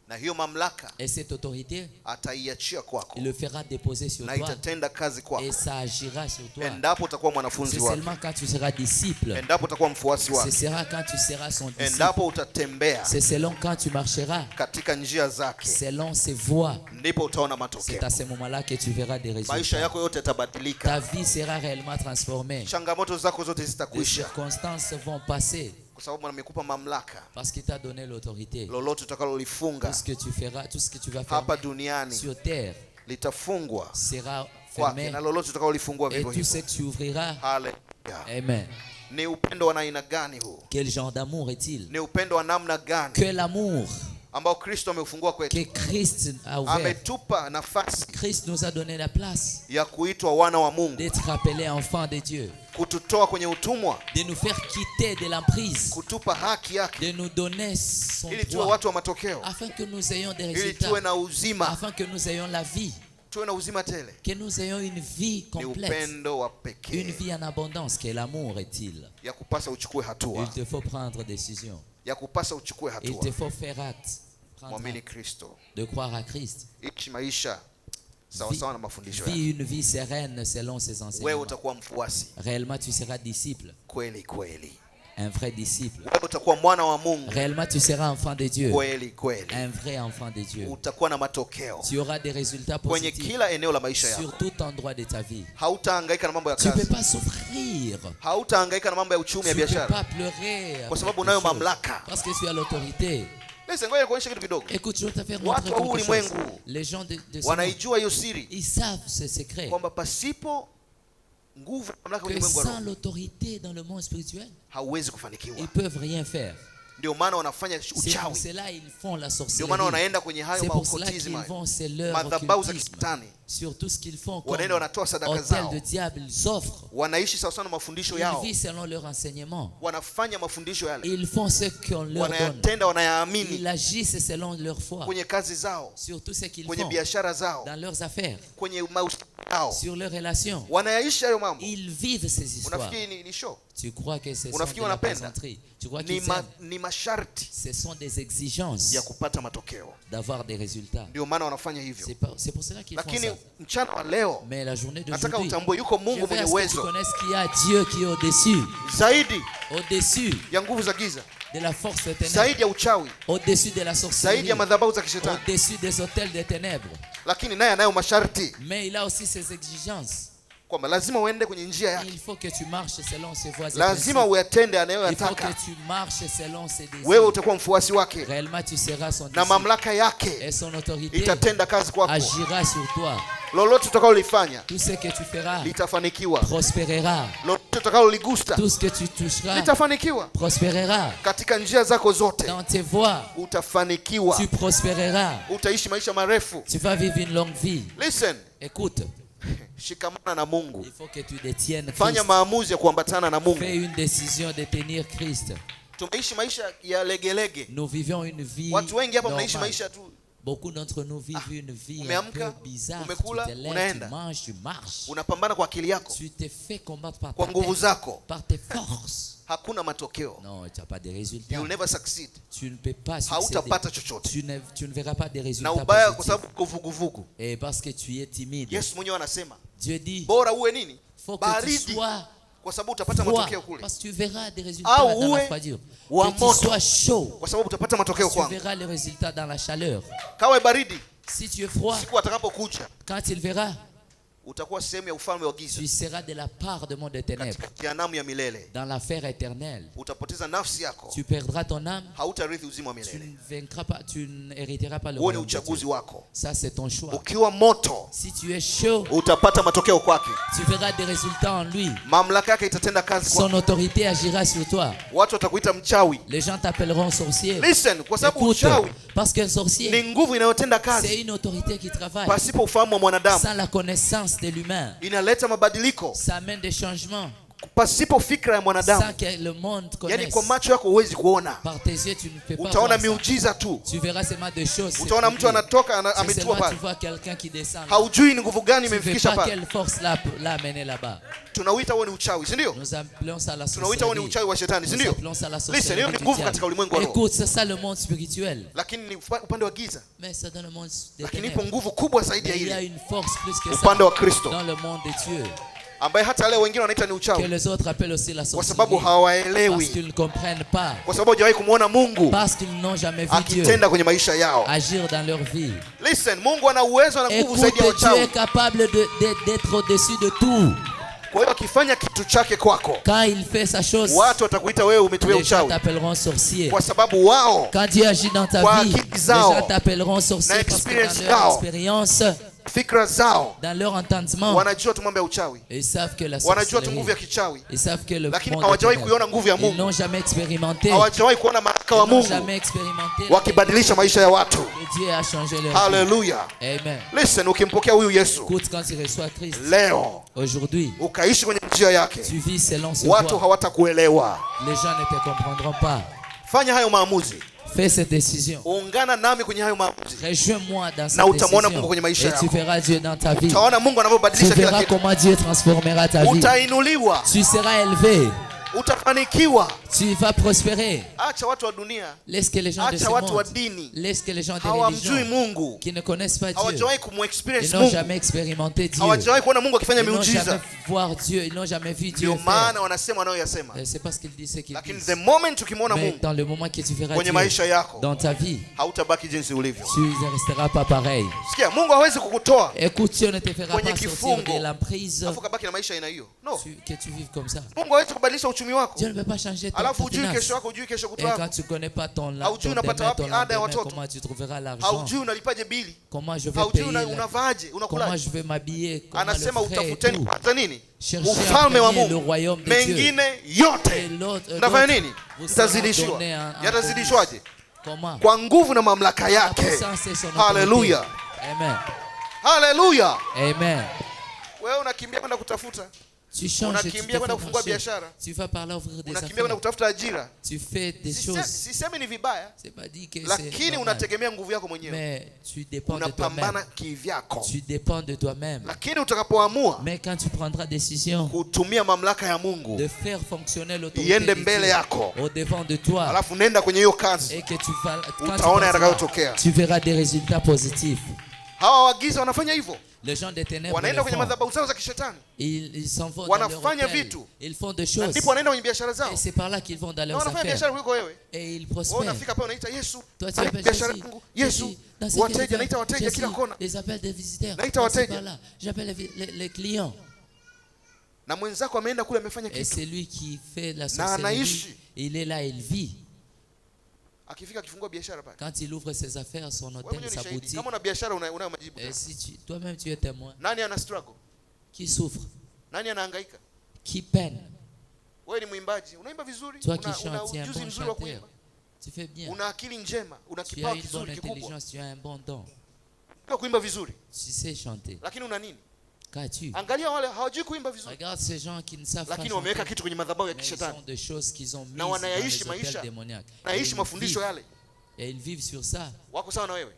na hiyo mamlaka Et cette autorité, ataiachia kwako il le fera déposer sur na toi. itatenda kazi kwako, Et ça agira sur toi. endapo utakuwa mwanafunzi C'est wake, seulement quand tu seras disciple. endapo utakuwa mfuasi Ce wake, sera quand tu seras son disciple. endapo utatembea C'est selon quand tu marcheras, katika njia zake, selon ses voies. ndipo utaona C'est matokeo. à ce moment-là que tu verras des Maisha résultats. yako yote Ta yatabadilika, vie sera réellement transformée. changamoto zako zote Les zitakwisha, circonstances vont passer kwa sababu amekupa mamlaka. parce qu'il t'a donné l'autorité. Lolote utakalolifunga Tout ce que tu feras, tout ce que tu vas faire hapa duniani sur terre litafungwa sera kwake, fermé. na lolote utakalolifungua Et vivyo tout ce hivyo. que tu ouvriras, Haleluya. amen. Ni upendo wa aina gani huu? Quel genre d'amour est-il? Ni upendo wa namna gani Que l'amour ambao Kristo ameufungua kwetu? que Christ a ouvert. Ametupa nafasi Christ nous a donné la place ya kuitwa wana wa Mungu, d'être appelés enfants de Dieu, kututoa kwenye utumwa, de nous faire quitter de l'emprise, kutupa haki yake, de nous donner son ili tuwe droit, watu wa matokeo, afin que nous ayons des ili résultats, tuwe na uzima, afin que nous ayons la vie, tuwe na uzima tele. que nous ayons une vie Ni complète, upendo wa une pekee vie en abondance. Quel amour est-il? ya kupasa uchukue Il hatua, te faut prendre décision. ya kupasa uchukue Il hatua. te faut faire acte, prendre Mwamini acte Kristo, de croire à Christ. ishi maisha sawa sawa na mafundisho vis yake. une vie sereine selon ses Wewe enseignements. utakuwa mfuasi Réellement, tu seras disciple, kweli kweli. un vrai disciple. Wewe utakuwa mwana wa Mungu Réellement, tu seras enfant de Dieu, kweli kweli. un vrai enfant de Dieu. Utakuwa na matokeo Tu auras des résultats kwenye positifs kila eneo la maisha sur yako. tout endroit de ta vie. Hautahangaika na mambo ya Tu ne peux kazi, pas souffrir. hautahangaika na mambo ya uchumi, Tu ya ne peux biashara, pas pleurer kwa après sababu quelque unayo chose, mamlaka. parce que tu as l'autorité. Listen, ngoja nikuonyeshe kitu kidogo. Écoute, je vais te faire Watu montrer wa quelque chose. ulimwengu Les gens de ce monde, wanaijua hiyo siri ils savent ce secret. kwamba pasipo nguvu na mamlaka Que ulimwengu wa sans roho l'autorité dans le monde spirituel, hauwezi kufanikiwa. ils peuvent rien faire. Ndio maana wanafanya C'est pour uchawi, cela ils font la ndio sorcellerie. maana wanaenda kwenye hayo C'est pour cela maokotism, qu'ils vont, c'est leur madhabahu za occultisme. kishetani, Sur tout ce qu'ils font comme wanaenda wanatoa sadaka hôtel zao, de diable, ils offrent. wanaishi sawa sawa na mafundisho Ils yao, vivent selon leur enseignement. wanafanya mafundisho yale, Ils font ce qu'on leur donne. wanayatenda, Ils wanayaamini agissent selon leur foi. kwenye kazi zao, Sur tout ce qu'ils kwenye font. biashara zao, Dans leurs affaires. kwenye mahusiano yao, Sur leurs relations. wanayaishi hayo mambo. Ils vivent ces histoires. Unafikiri ni show? Tu crois que ce sont Unafikiri de la wanapenda? plaisanterie? Tu crois Ni, qu'ils aiment? ni masharti Ce sont des exigences ya kupata matokeo, d'avoir des résultats. ndio maana wanafanya hivyo. C'est pour cela qu'ils font Lakini ça. mchana wa leo Mais la journée nataka d'aujourd'hui, utambue yuko je Mungu veux mwenye à ce que tu uwezo connaisses qu'il y a Dieu qui est au-dessus. zaidi Au-dessus ya nguvu za giza, de la force des ténèbres. zaidi ya uchawi, Au-dessus de la zaidi sorcellerie. ya madhabahu za kishetani, Au-dessus des hôtels des ténèbres. lakini naye anayo masharti Mais il a aussi ses exigences. kwamba lazima uende kwenye njia yake, Il faut que tu marches selon ses voies et lazima principes. uyatende Il faut anayoyataka. que tu marches selon ses Wewe désirs. utakuwa mfuasi wake Réellement, tu seras son na disciple. mamlaka yake Et son autorité itatenda kazi kwako. agira sur toi. Lolote utakalolifanya Tout ce que tu feras litafanikiwa, prospérera. lolote utakaloligusa Tout ce que tu toucheras litafanikiwa. prospérera. Katika njia zako zote Dans tes voies, utafanikiwa, tu prospéreras. utaishi maisha marefu. Tu vas vivre une longue vie. Listen, Écoute, shikamana na Mungu, il faut que tu détiennes fanya Christ. maamuzi ya kuambatana na Fais Mungu. une décision de tenir Christ. Tumeishi maisha ya legelege. Nous vivions une vie Watu wengi hapa mnaishi normale. maisha tu, Beaucoup d'entre nous vivent une vie un umeamka, peu bizarre. umekula, Tu te lèves, unaenda. tu manges, tu marches. unapambana kwa akili yako, Tu te fais combattre par kwa ta nguvu tête, zako, par tes forces. hakuna matokeo. Non, tu n'as pas de résultats. You'll never succeed. Tu ne peux pas succéder. Hautapata chochote. Tu ne verras pas de Na résultats ubaya kwa positifs. sababu uko vuguvugu. Et parce que tu es timide. Yesu mwenyewe anasema Dieu dit, bora uwe nini? faut que tu Baridi, sois kwa sababu utapata froid, matokeo kule, parce que tu verras des résultats Au dans uwe la froidure. wa Que tu moto, sois chaud, kwa sababu utapata matokeo tu kwangu. verras les résultats dans la chaleur. Kawe baridi, Si tu es froid, siku atakapokuja quand il verra, utakuwa sehemu ya ufalme wa giza, tu seras de la part de monde des ténèbres. katika jehanamu ya milele. Dans l'affaire éternelle, Utapoteza nafsi yako, tu perdras ton âme, hautarithi uzima wa tu milele. ne vaincras pas, tu n'hériteras pas le Huo ni royaume de uchaguzi Dieu. wako. Ça, c'est ton choix. Ukiwa moto, Si tu es chaud, utapata matokeo kwake. tu verras des résultats en lui. Mamlaka yake itatenda kazi Son kwako. autorité agira sur toi. Watu watakuita mchawi. Les gens t'appelleront sorcier. Listen, kwa sababu Écoute, uchawi parce qu'un sorcier, ni nguvu inayotenda c'est kazi une autorité qui travaille pasipo ufahamu wa mwanadamu, sans la connaissance de l'humain. inaleta mabadiliko Ça amène des changements pasipo fikra ya sans mwanadamu. que le monde Yani connaisse. kwa macho yako huwezi kuona, Par tes yeux, tu ne peux pas utaona voir ça. miujiza tu. Tu verras seulement des choses. c'est Utaona mtu publié. anatoka C'est ametua seulement tu pale, vois quelqu'un qui descend. là. haujui ni nguvu gani Tu ne imemfikisha sais pas pale. quelle force l'a amené là-bas. Tunauita huo ni uchawi, si ndio? Nous appelons ça la Tunauita huo ni sorcellerie. uchawi wa shetani, si Nous ndio? appelons ça la Listen, hiyo sorcellerie ni du nguvu katika ulimwengu wa diable. roho, Écoute, c'est ça le monde spirituel. lakini ni upande wa giza. Mais c'est dans le monde des Lakini ténèbres. ipo nguvu kubwa zaidi ya Mais il y a ile une force plus que ça upande wa Kristo, dans le monde de Dieu ambaye hata leo wengine wanaita ni que uchawi les autres appellent aussi la kwa sababu sorcellerie. Parce hawaelewi, qu'ils ne comprennent pas. kwa sababu hawajawahi kumwona Mungu Parce qu'ils n'ont jamais vu Dieu akitenda kwenye maisha yao. agir dans leur vie. Listen, Mungu ana uwezo na nguvu Écoute, zaidi ya Dieu uchawi. est capable d'être au-dessus de tout. Kwa hiyo akifanya kitu chake kwako, Quand il fait sa chose, watu watakuita wewe umetumia les gens uchawi, t'appelleront sorcier. kwa sababu wao Quand Dieu agit dans ta Kwa vie, akili les zao, gens t'appelleront sorcier na parce que experience dans leur zao, expérience, fikra zao dans leur entendement, wanajua tu mambo ya uchawi, ils savent que la wanajua tu sorcellerie, nguvu ya kichawi, ils savent que le lakini monde hawajawahi est kuiona nguvu ya ils Mungu, n'ont jamais expérimenté, hawajawahi kuona malaika ils wa n'ont Mungu jamais expérimenté la wakibadilisha maisha ya watu. que Dieu a changé leur vie. Haleluya! Amen. Listen, ukimpokea huyu Yesu Écoute, quand tu reçois Christ, leo aujourd'hui, ukaishi kwenye njia yake, tu vis selon ce watu voie. hawatakuelewa. Les gens ne te comprendront pas. Fanya hayo maamuzi, Fais cette décision. ungana nami kwenye hayo maamuzi, Rejoins-moi dans cette Na utamwona décision. Mungu kwenye maisha Et tu yako. verras Dieu dans ta vie. utaona Mungu Tu anavyobadilisha kila verras kitu. comment Dieu transformera ta vie. Utainuliwa, Tu seras élevé. utafanikiwa. Tu vas prospérer. Acha watu wa dunia, Laisse que les gens de ce acha watu wa monde, dini laisse que les gens des hawamjui religions Mungu, qui ne connaissent pas Dieu, hawajawahi ils kumexperience n'ont Mungu, jamais expérimenté Dieu, hawajawahi kuona Mungu akifanya ils n'ont jamais miujiza. voir Dieu, ils n'ont jamais vu Dieu Ndio faire. maana wanasema wanayoyasema. C'est parce qu'ils disent ce qu'ils Lakini disent. the moment ukimwona Mais Mungu dans le moment que tu verras kwenye Dieu maisha yako, dans ta vie, hautabaki jinsi ulivyo. tu ne resteras pas pareil. Sikia, Mungu hawezi kukutoa Écoute, Dieu ne te fera kwenye pas sortir kifungo de l'emprise alafu kabaki na maisha aina hiyo. No. que tu vives comme ça. Mungu hawezi kubadilisha uchumi wako. Dieu ne peut pas changer ton Alafu ujui finance. kesho yako, ujui kesho Et kutwa quand wako. tu connais pas ton Haujui ton unapata demain, wapi ton ada ya lendemain, watoto. comment tu trouveras l'argent, Haujui unalipaje bili. comment je vais Haujui payer, unavaaje, comment unakulaje. je vais m'habiller, comment Anasema le frais et utafuteni tout. kwanza nini? Cherchez en Ufalme wa premier le Mungu. royaume de Dieu. Mengine Et yote l'autre, mtafanya l'autre nini? vous sera Mtazidishiwa. donné en Yatazidishwaje? Comment? Kwa nguvu na mamlaka En yake. puissance et son autorité. Haleluya. Amen. Haleluya. Amen. Wewe unakimbia kwenda kutafuta, Tu changes, tu te unakimbia fais kwenda kufungua marcher. biashara, Tu vas par là ouvrir des unakimbia kwenda affaires. kutafuta ajira. Tu fais des choses. Sisemi ni vibaya, C'est pas dit que c'est lakini normal. unategemea nguvu yako mwenyewe. Mais tu dépends de Unapambana toi-même. kivyako. Tu dépends de toi-même. Lakini utakapoamua Mais quand tu prendras décision kutumia mamlaka ya Mungu, de faire fonctionner l'autorité iende de mbele Dieu yako, au devant de toi, alafu nenda kwenye hiyo kazi, et que tu vas, quand tu utaona passeras, yatakayotokea. tu verras des résultats positifs. Hawa wagiza wanafanya hivyo, Les gens des ténèbres wanaenda le kwenye font. madhabahu zao za kishetani, Ils s'en vont dans leur wanafanya hôtel. vitu, Ils font des na choses. ndipo wanaenda kwenye biashara zao, Et c'est par là qu'ils vont dans na leurs wanafanya affaires. biashara kuliko wewe. Et ils Wewe prospèrent. unafika pale unaita Yesu, Toi, tu karibu appelles biashara Jésus. yangu, Jésus, Yesu, dans ce wateja, qu'il naita fait, wateja Jésus, kila kona, les appels des visiteurs. Naita Passe wateja. par là. J'appelle les clients. na mwenzako ameenda kule amefanya Et kitu, c'est lui qui fait la Na sorcellerie. anaishi. Il est là, il vit. akifika akifungua biashara pale. Quand il ouvre ses affaires, son Wewe hôtel, mwenyewe ni sa shahidi, boutique. kama una biashara unayo majibu. Et si toi-même tu es témoin, Nani ana struggle? qui souffre, Nani anahangaika? qui peine, Wewe ni mwimbaji, unaimba vizuri, toi qui una chantes, tu es un ujuzi bon mzuri wa chanteur, kuimba, tu fais bien, una akili njema, una tu as kipawa une bonne kizuri kikubwa, intelligence, tu as un bon don, unajua kuimba vizuri, tu sais chanter. lakini una nini? Qu'as-tu? Angalia wale hawajui kuimba vizuri, Regarde ces gens qui ne savent pas lakini wameweka chanter, kitu kwenye madhabahu ya mais ils kishetani, ont des choses qu'ils ont mises na dans les wanayaishi hôtels maisha, démoniaques. Et naishi ils mafundisho vivent- yale. et ils vivent sur ça. Wako sawa na wewe?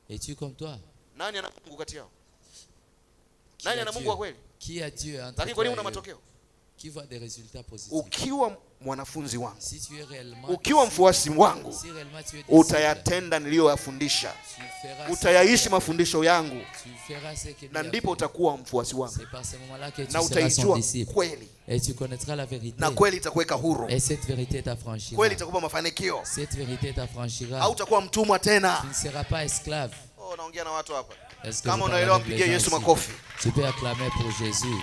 Es-tu comme toi? Nani ana Mungu kati yao? Qui Nani a ana Mungu Dieu? wa kweli? Qui a Dieu entre Lakini kwa toi nini et una eux? matokeo? Qui voit des résultats positifs? Ukiwa mwanafunzi wangu, Si tu es réellement, ukiwa mfuasi wangu, si réellement tu es disciple, utayatenda niliyoyafundisha, tu feras utayaishi mafundisho yangu, tu feras ce que na lui a ndipo fait. utakuwa mfuasi wangu, C'est par ce moment-là que tu na seras son utaijua disciple. kweli, Et tu connaîtras la vérité. na kweli itakuweka huru, Et cette vérité t'affranchira. kweli itakupa mafanikio, Cette vérité t'affranchira. hautakuwa mtumwa tena. Tu ne seras pas esclave. Oh, naongea na watu hapa. Est-ce que Kama je unaelewa, parle avec les mpigie gens Yesu ici? makofi. Tu peux acclamer pour Jésus.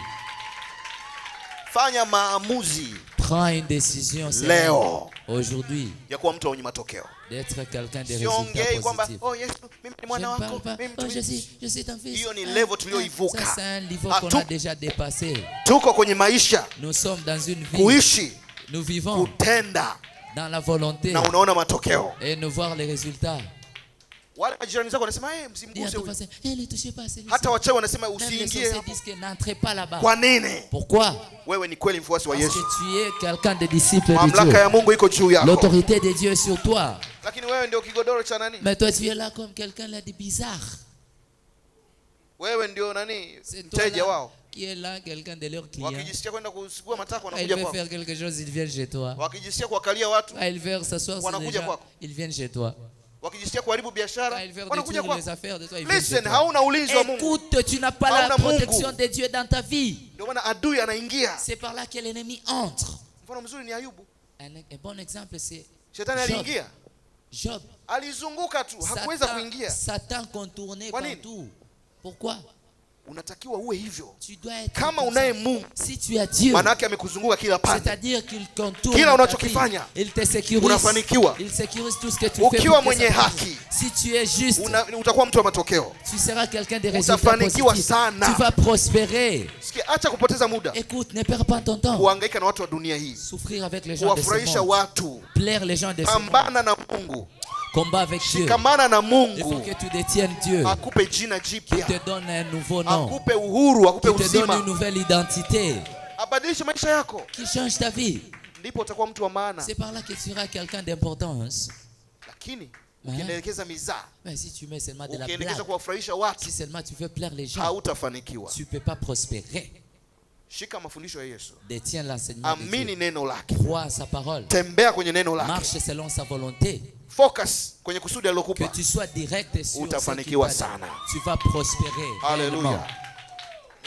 Fanya maamuzi Prends une décision sereine leo aujourd'hui ya kuwa mtu mwenye matokeo. d'être quelqu'un de Siongei résultats kwamba positifs. oh Yesu, mimi ni Je mwana ne parle wako, pas, mimi oh, mtumishi. je suis ton fils. Hiyo ni level tulioivuka. Ça, c'est un niveau qu'on a Hatu- déjà dépassé. Tuko kwenye maisha Nous sommes dans une vie. kuishi, Nous vivons kutenda, dans la volonté na unaona matokeo. et nous voir les résultats. Wale majirani zako wanasema Dis à msimguse ton huyu. voisin, ne touchez pas à celui-ci. Hata wachawi wanasema Même les usiingie sorciers hapo. disent que n'entrez pas là-bas. Kwa nini? Pourquoi? Wewe ni kweli mfuasi wa Parce Yesu. que tu es quelqu'un de disciple de Mamlaka Dieu. ya Mungu iko juu yako. L'autorité de Dieu est sur toi. Lakini wewe ndio kigodoro cha nani? Mais toi, tu es là comme quelqu'un là de bizarre. Wewe ndio nani? C'est toi Mteja là wao. qui est là, quelqu'un de leurs clients. Wakijisikia kwenda kusugua matako Ah, il wanakuja veut kwako. faire quelque chose, il vient chez toi. Wakijisikia kuwakalia watu, Ah, il veut s'asseoir sur les Wanakuja gens, kwako. il vient chez toi. wakijisikia kuharibu biashara, Ah, il veut wanakuja détruire les kwako. affaires de toi, il vient chez Listen, toi. hauna ulinzi wa Mungu. Écoute, tu n'as pas la Hauna Mungu. protection de Dieu dans ta vie. Ndio maana adui anaingia. C'est par là que l'ennemi entre. Mfano mzuri ni Ayubu. Un bon exemple, c'est Shetani Job. aliingia, Job. alizunguka tu, hakuweza kuingia. Satan contournait Kwa nini? partout. Pourquoi? Unatakiwa uwe hivyo. Tu dois être Kama comme unaye ça. Mungu, Si tu as Dieu, maana yake amekuzunguka kila pande. c'est-à-dire qu'il contourne Kila ta unachokifanya, vie. Il te sécurise. unafanikiwa. Il sécurise tout ce que tu fais. Ukiwa pour que mwenye ça passe. haki, Si tu es juste, utakuwa mtu wa matokeo. tu seras quelqu'un de résultats Utafanikiwa positifs. sana. Tu vas prospérer. Sikia, acha kupoteza muda Écoute, ne perds pas ton temps. kuhangaika na watu wa dunia hii, Souffrir avec les gens de ce kuwafurahisha monde. watu. Plaire les gens de ce monde. Pambana na Mungu, Combat avec Dieu. shikamana na Il faut Mungu, que tu détiennes Dieu. akupe jina Qui jipya, te donne un nouveau nom. akupe uhuru, akupe Qui te donne une uzima, nouvelle identité. abadilishe maisha yako, Qui change ta vie. ndipo utakuwa mtu wa maana. C'est par là que tu seras quelqu'un d'importance. Lakini ukiendelekeza mizaa, Mais si tu mets seulement de la ukiendelekeza blague, kuwafurahisha watu, si seulement tu veux plaire les gens, hautafanikiwa. tu ne peux pas prospérer. Shika mafundisho ya Yesu. Détiens l'enseignement de Amini Dieu. neno lake. Crois à sa parole. Tembea kwenye neno lake. Marche selon sa volonté. Focus kwenye kusudi Que alilokupa. tu sois direct sur ce qu'il Utafanikiwa t'a dit. sana. Tu vas prospérer. Haleluya. réellement.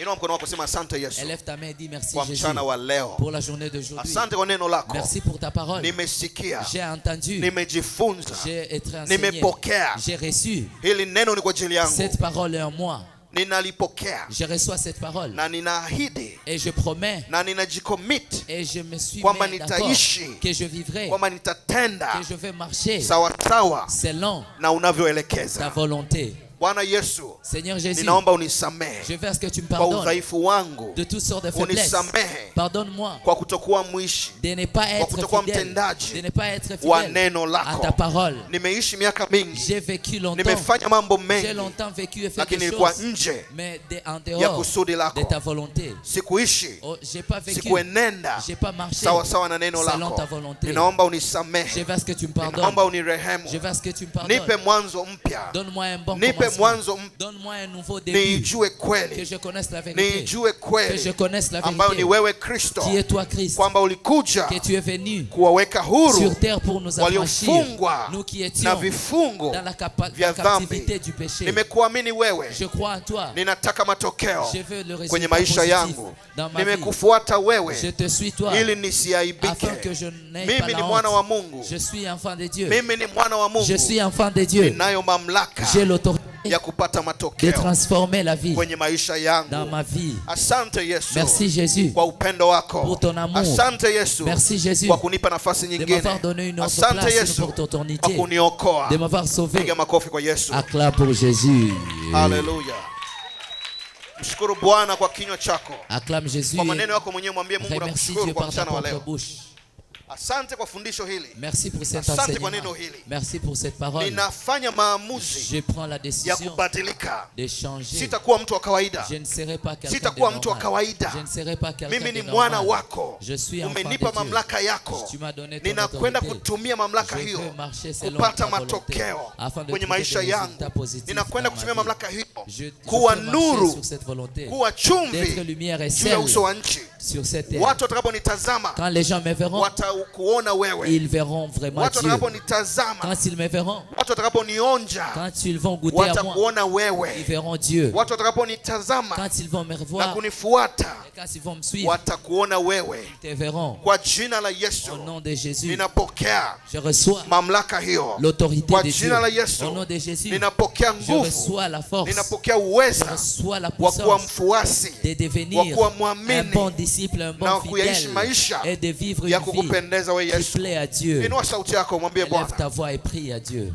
Inua mkono wako, sema asante Yesu Élève ta main et dis merci kwa Jésus mchana wa leo. pour la journée d'aujourd'hui. Asante kwa neno lako. Merci pour ta parole. Nimesikia, J'ai entendu. nimejifunza, J'ai été enseigné. nimepokea. J'ai reçu. Hili neno ni kwa ajili yangu. Cette parole est en moi. Ninalipokea Je reçois cette parole. na ninaahidi Et je promets. na ninajicommit Et je me suis kwamba mis d'accord nitaishi, que je vivrai. kwamba nitatenda Que je vais marcher sawa sawa selon na ta unavyoelekeza. volonté. Bwana Yesu, Seigneur Jésus, ninaomba unisamehe je veux à ce que tu me kwa pardonnes udhaifu wangu, de toutes sortes de faiblesses. unisamehe Pardonne-moi kwa kutokuwa mwishi de ne pas kwa être kutokuwa fidèle, mtendaji de ne pas être wa fidèle neno à ta lako. parole. Nimeishi miaka mingi, J'ai vécu longtemps, nimefanya mambo j'ai mengi, longtemps vécu et fait lakini des nilikuwa choses, nje mais en ya dehors kusudi de lako. ta volonté. Sikuishi, Oh, j'ai pas vécu, sikuenenda j'ai pas marché sawa sawa na neno selon ta lako. volonté. Ninaomba Je unisamehe, veux à ce que tu me pardonnes. ninaomba unirehemu, Je veux à ce que tu me nipe pardonnes. mwanzo mpya, Donne-moi un bon nipe commencement. mwanzo mpya, Donne-moi un nouveau début. niijue Que kweli, je connaisse la vérité. niijue Que kweli je connaisse la ambayo ni vérité. wewe Kristo, Qui est toi, Christ. kwamba ulikuja Que tu es venu kuwaweka huru sur terre pour nous affranchir. waliofungwa Nous qui na étions vifungo dans la vya dhambi. captivité du péché. Nimekuamini wewe, Je crois en toi. ninataka matokeo Je veux le kwenye résultat maisha positif yangu. dans ma vie. Nimekufuata Je wewe te suis toi. ili Afin nisiaibike. que je n'aie pas Mimi ni la mwana wa honte. Mungu, Je suis enfant de Dieu. mimi ni mwana wa Je Mungu, suis enfant de Dieu. ninayo mamlaka J'ai l'autorité ya kupata de matokeo transformer la vie kwenye maisha dans yangu. ma vie. Asante Yesu Merci Jésus kwa upendo wako. pour ton amour. Asante Yesu Merci Jésus kwa kunipa nafasi de nyingine. m'avoir donné une autre Asante place, une Yesu autre kwa opportunité, kuniokoa. de m'avoir sauvé. Piga makofi kwa Yesu. Acclame pour Jésus. Haleluya. Mshukuru Bwana kwa kinywa chako. Acclame Jésus. Kwa maneno yako mwenyewe mwambie Mungu Remercie nakushukuru Dieu kwa par ta mchana wa propre leo. bouche. Asante kwa fundisho hili. Merci pour cet Asante kwa enseignement. neno hili. Merci pour cette parole. Ninafanya maamuzi Je prends la ya décision kubadilika. de changer. Sitakuwa mtu wa kawaida. Je ne serai pas quelqu'un de Sitakuwa mtu wa normal. kawaida. Je ne serai pas quelqu'un Mimi de ni mwana normal. wako. Je suis enfant de Umenipa Dieu. mamlaka yako. Tu m'as donné ton Ninakwenda autorité. kutumia mamlaka Je hiyo veux marcher selon kupata ta volonté, matokeo afin de kwenye trouver maisha des yangu. résultats positifs Ninakwenda dans ma kutumia vie. mamlaka hiyo Je kuwa veux marcher nuru, sur cette volonté, kuwa d'être chumvi lumière et juu ya sel uso wa nchi. sur cette terre. Watu watakaponitazama Quand les gens me verront, watakuona wewe. ils verront vraiment Watu Dieu. watakaponitazama, Quand ils me verront, watu watakaponionja, quand ils vont goûter à moi, watakuona ils wewe. verront Dieu. Watu watakaponitazama Quand ils vont me na revoir, kunifuata, et quand ils vont me suivre, watakuona wewe. ils te verront. Kwa jina la Yesu Au nom de Jésus, ninapokea je reçois mamlaka hiyo. l'autorité Kwa de Dieu. jina la Yesu Au nom de Jésus, ninapokea je nguvu, reçois la force, ninapokea je uweza reçois la wa kuwa puissance mfuasi de wa devenir kuwa un mwamini bon disciple, un na bon kuyaishi fidèle, maisha et de vivre ya une vie kukupendeza we qui Yesu. plaît à Dieu. Inua sauti yako mwambie Élève Bwana, ta voix et prie à Dieu.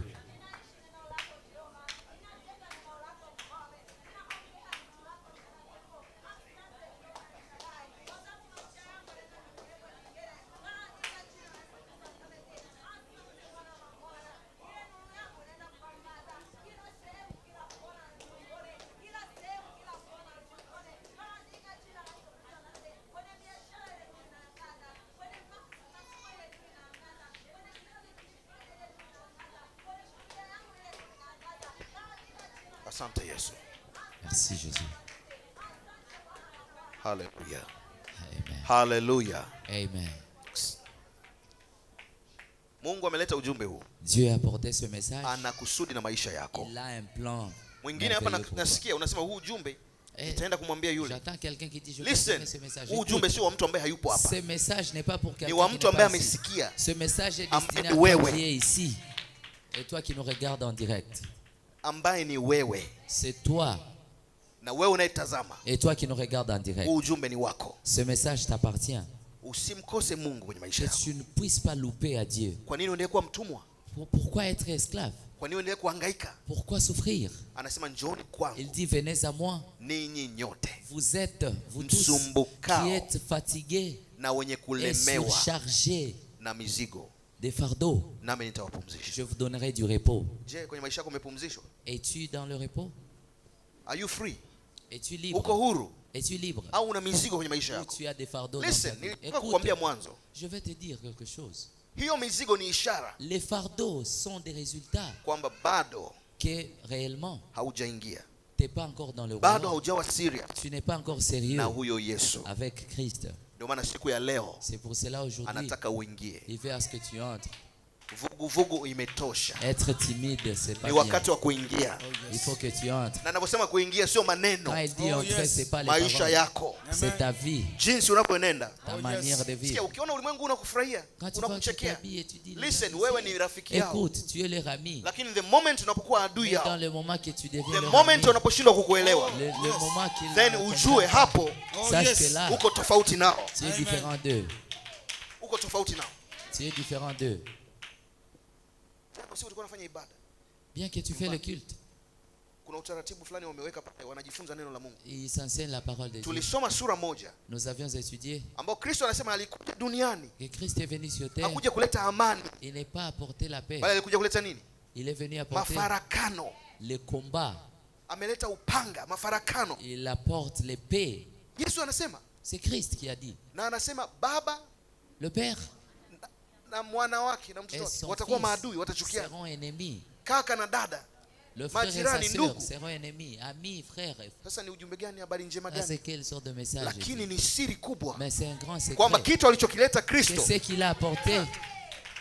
asante Yesu. Merci Jésus. Haleluya, Amen. haleluya. Amen. Mungu ameleta ujumbe huu, Dieu a apporté ce message. ana kusudi na maisha yako. Il a un plan. Mwingine hapa merveilleux pour toi. nasikia unasema huu ujumbe Eh, nitaenda kumwambia yule. J'attends quelqu'un qui dit je vais Listen, donner ce message. huu ujumbe Écoute, sio wa mtu ambaye hayupo hapa, ce message n'est pas pour ni quelqu'un wa qui mtu n'est ambaye pas ici. amesikia. Ce message est Ambaye destiné à ni toi wewe. qui es ici et toi qui nous regardes en direct. ambaye ni wewe C'est toi na wewe unayetazama. et toi qui nous regardes en direct. Huu ujumbe ni wako. Ce message t'appartient. Usimkose Mungu kwenye maisha Que yako. tu ne puisses pas louper à Dieu. Kwa nini uendelee kuwa mtumwa? Pourquoi être esclave? Kwa nini uendelee kuhangaika? Pourquoi souffrir? Anasema njooni Il kwangu dit venez à moi. ninyi nyote Vous êtes, vous tous, Msumbukao qui êtes fatigués na wenye et kulemewa surchargés na mizigo, des fardeaux. nami nitawapumzisha. Je vous donnerai du repos. Je, kwenye maisha yako umepumzishwa? Es-tu dans le repos? Are you free? Es-tu Uko libre? huru Es-tu libre? au una mizigo kwenye maisha Ou yako? tu as des fardeaux dans Listen, ta vie? nilikuwa Écoute, kukwambia mwanzo, je vais te dire quelque chose. hiyo mizigo ni ishara Les fardeaux sont des résultats kwamba bado que réellement haujaingia tes t'es pas encore dans le bado royaume. haujawa serious Tu n'es pas encore sérieux na huyo Yesu. avec Christ. Ndio maana siku ya leo C'est pour cela aujourd'hui, anataka uingie. il veut à ce que tu entres. Vuguvugu imetosha, Être timide, c'est pas ni bien. wakati wa kuingia. Il faut que tu entres. Na ninaposema kuingia sio maneno, Quand il dit entrer, c'est pas les maisha paroles. yako, C'est ta vie, jinsi unavyoenenda. ta manière de Sikia, vivre. ukiona ulimwengu unakufurahia, Quand tu vois que tu unakuchekea, t'habilles et tu dis, listen, wewe ni rafiki yao. écoute, tu es leur ami. Lakini the moment unapokuwa adui Mais dans yao, le moment que tu deviens the leur moment ami, unaposhindwa kukuelewa, le moment qu'ils then ne ujue comprennent pas, hapo sache que là, uko tofauti nao, tu es différent d'eux. uko tofauti nao. Tu es différent d'eux. Sio ulikuwa unafanya ibada, Bien que tu fais le culte, kuna utaratibu fulani wameweka pale, wanajifunza neno la Mungu. ils s'enseignent la parole de Dieu. Tulisoma sura moja Nous avions étudié ambao Kristo anasema alikuja duniani que Christ est venu sur terre. hakuja kuleta amani, Il n'est pas apporté la paix. bali alikuja kuleta nini? Il est venu apporter Mafarakano. le combat. Ameleta upanga, mafarakano. Il apporte l'épée. Yesu anasema, C'est Christ qui a dit. na anasema baba Le Père na mwana wake na et mtoto wake son watakuwa fils maadui, watachukiana. seront ennemis. Kaka na dada. Le frère et sa Majirani, sœur ndugu. seront ennemis. Amis, frères. Sasa ni ujumbe gani, habari njema Ça, c'est gani? quelle sorte de message? Lakini ni siri kubwa Mais c'est un grand kwamba secret. kitu alichokileta C'est Kristo ce qu'il a apporté.